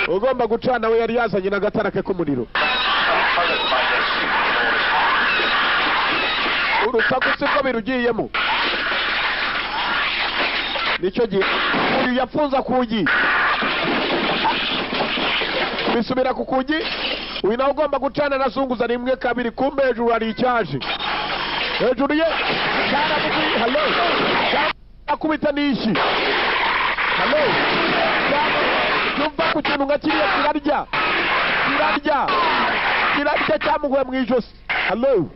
Ugomba gucana we yari yazanye n'agatara ke k'umuriro. Urusaku siko birugiyemo. Nicyo gihe uyu yafunza kugi bisubira ku kugi. Uyu nawe ugomba gucana nazunguza rimwe kabiri, kumbe hejuru hari icyaje hejuru ye. Hello, akubita nishi. Hello, yumva ku kintu nka kiriya kirarya cyamuguye mu ijosi. Hello,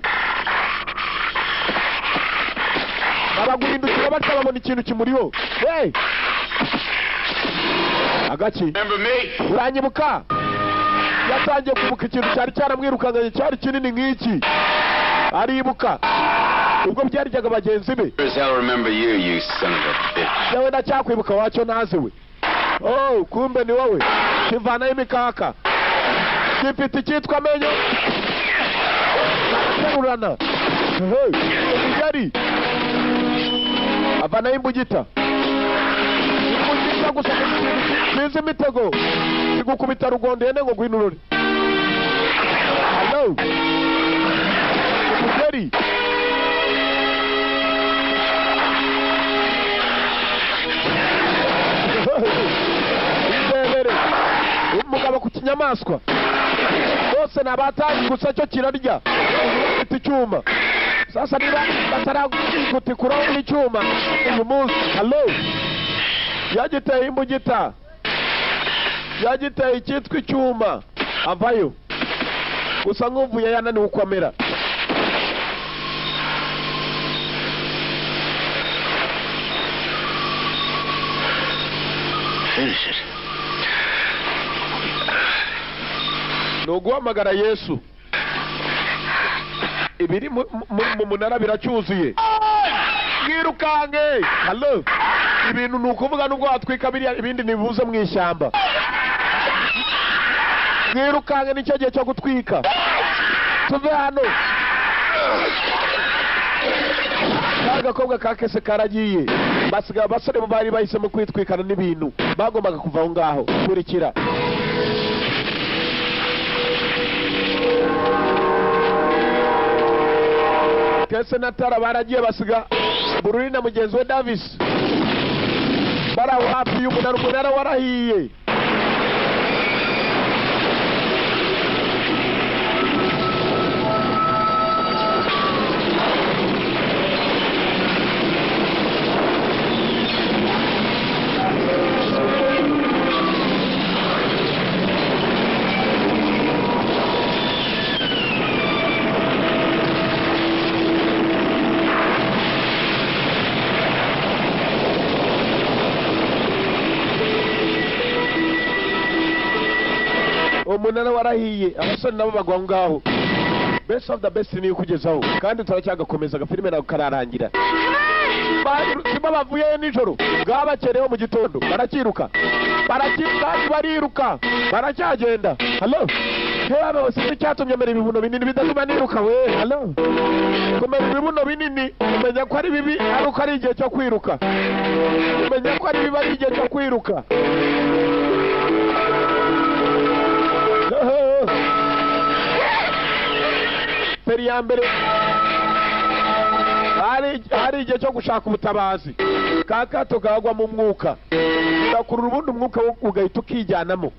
abaguhindukira batya babona ikintu kimuriho. Hey, agaki uranyibuka? Yatangiye kwibuka ikintu cyari cyaramwirukanganye cyari kinini nk'iki. Aribuka ubwo byaryaga bagenzi be. Yawe ndacyakwibuka wacyo naze we. Oh, kumbe ni wowe. Kivanayo imikaka gifite icyitwa amenyo terurana. Yari avanayo imbugita gusa bizi imitego igukubita rugondo yene ngo gwinurure. Hello, Yari umugabo ku kinyamaswa bose nabatari gusa cyo kirarya gifite icyuma. Sasa niba bataragutikuraho n'icyuma uyu munsi. Hello, yagiteye imbugita, yagiteye icyitwa icyuma avayo gusa nk'uvuye yananiwe ukomera. Finish it. Nuguhamagara Yesu. Ibiri mu munara biracyuzuye. Mwirukange. Hello, ibintu nukuvuga nubwo watwika biriya ibindi nibuze mu ishyamba. Mwirukange nicyo gihe cyo gutwika. Tuve hano. Agakobwa kakese karagiye. Basiga basore bari bahisemo kwitwikana n'ibintu bagombaga kuva aho ngaho. Kurikira. Kese na Tara baragiye basiga Bururi na mugenzi we Davis baraho hafi y'umunara warahiye. ubona na warahiye abasore nabo bagwa ngaho best of the best ni kugezaho kandi turacyagakomeza agafilime nawe kararangira Simba bavuye nijoro bwabakereho mu gitondo barakiruka bariruka baracyagenda hello Keba bose cyatumye mbere ibibuno binini bidatuma niruka we hello kumenya ibibuno binini umenya ko ari bibi aruko ari igihe cyo kwiruka umenya ko ari bibi ari igihe cyo kwiruka peri ya mbere hari igihe cyo gushaka ubutabazi kakato kagwa mu mwuka ugakurura ubundi umwuka ugahita ukijyanamo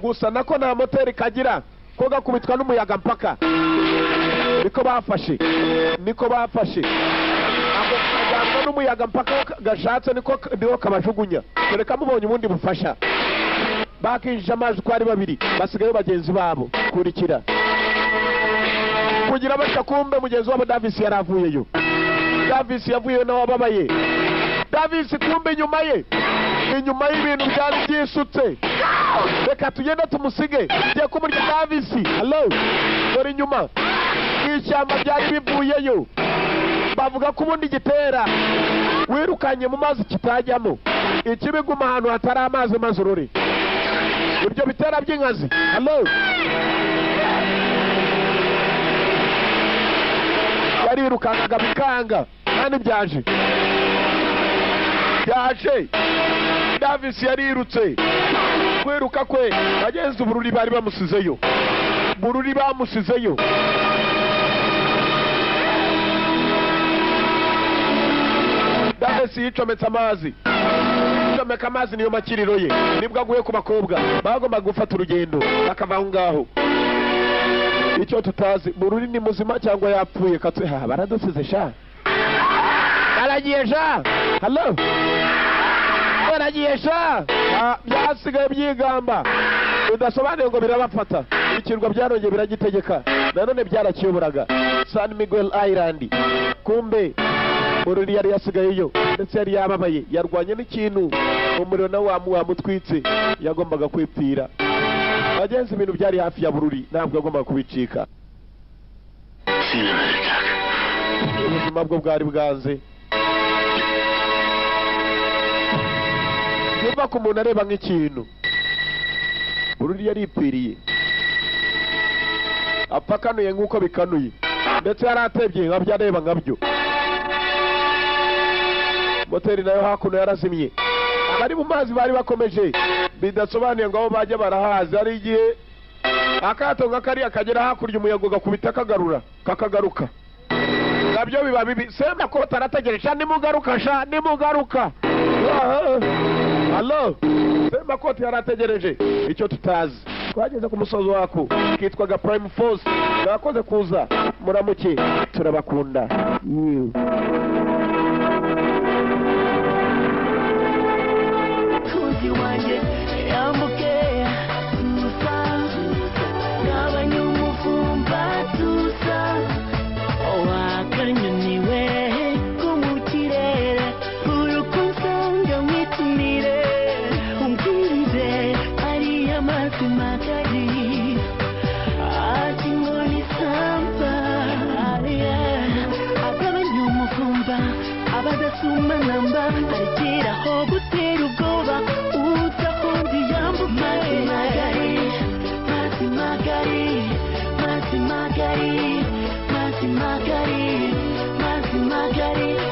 gusa nako nta moteri kagira ko gakubitwa n'umuyaga mpaka niko bafashe ako kajyanwa n'umuyaga mpaka gashatse niko kabajugunya dore kamubonye ubundi bufasha bakinjije amazi uko ari babiri basigaye bagenzi babo kurikira kugira batya kumbe mugenzi wabo Davis yaravuyeyo Davis yavuyeyo nawe ababaye Davis kumbe inyuma y'ibintu byari byisutse reka tugenda tumusige tugiye kumurya Davis hello dore inyuma n'ishyamba byari bivuyeyo bavuga ko ubundi gitera wirukanye mu mazi kitajyamo ikibiguma ahantu hatari amazi mazururi ibyo bitera by'inkazi hello yarirukangaga bikanga kandi byaje Davis yarirutse kwiruka kwe bagenzi ubururi bari bamusizeyo Davis yicometse amazi niyo makiriro ye nibwo aguye ku bakobwa bagomba gufata urugendo bakava aho ngaho icyo tutazi bururi ni muzima cyangwa yapfuye katwe baradusize sha aragiye sha hello aragiye sha byasigaye byigamba udasobanuye ngo birabafata ikirwa byarongeye biragitegeka nanone byarakiyoburaga San Miguel Island kumbe bururi yari yasigayeyo ndetse yari yababaye yarwanye n'ikintu umuriro na wamutwitse yagombaga kwipfira bagenzi ibintu byari hafi ya bururi ntabwo yagombaga kubicika ubuzima bwo bwari bwanze yumva ko umuntu areba nk'ikintu bururi yaripfiriye apfa akanuye nk'uko bikanuye ndetse yari atebye nkabyo areba nkabyo moteri nayo hakuno yarazimye abari mu mazi bari bakomeje bidasobanuye ngo aho bajya barahazi hari igihe akato nk'akariya kagera hakurya umuyaga ugakubita kakagaruka nabyo biba bibi sema ko tarategereje nimugaruka hello sema ko yarategereje icyo tutazi twageze ku musozo wako kitwaga Prime Force mwakoze kuza muramuke turabakunda Magari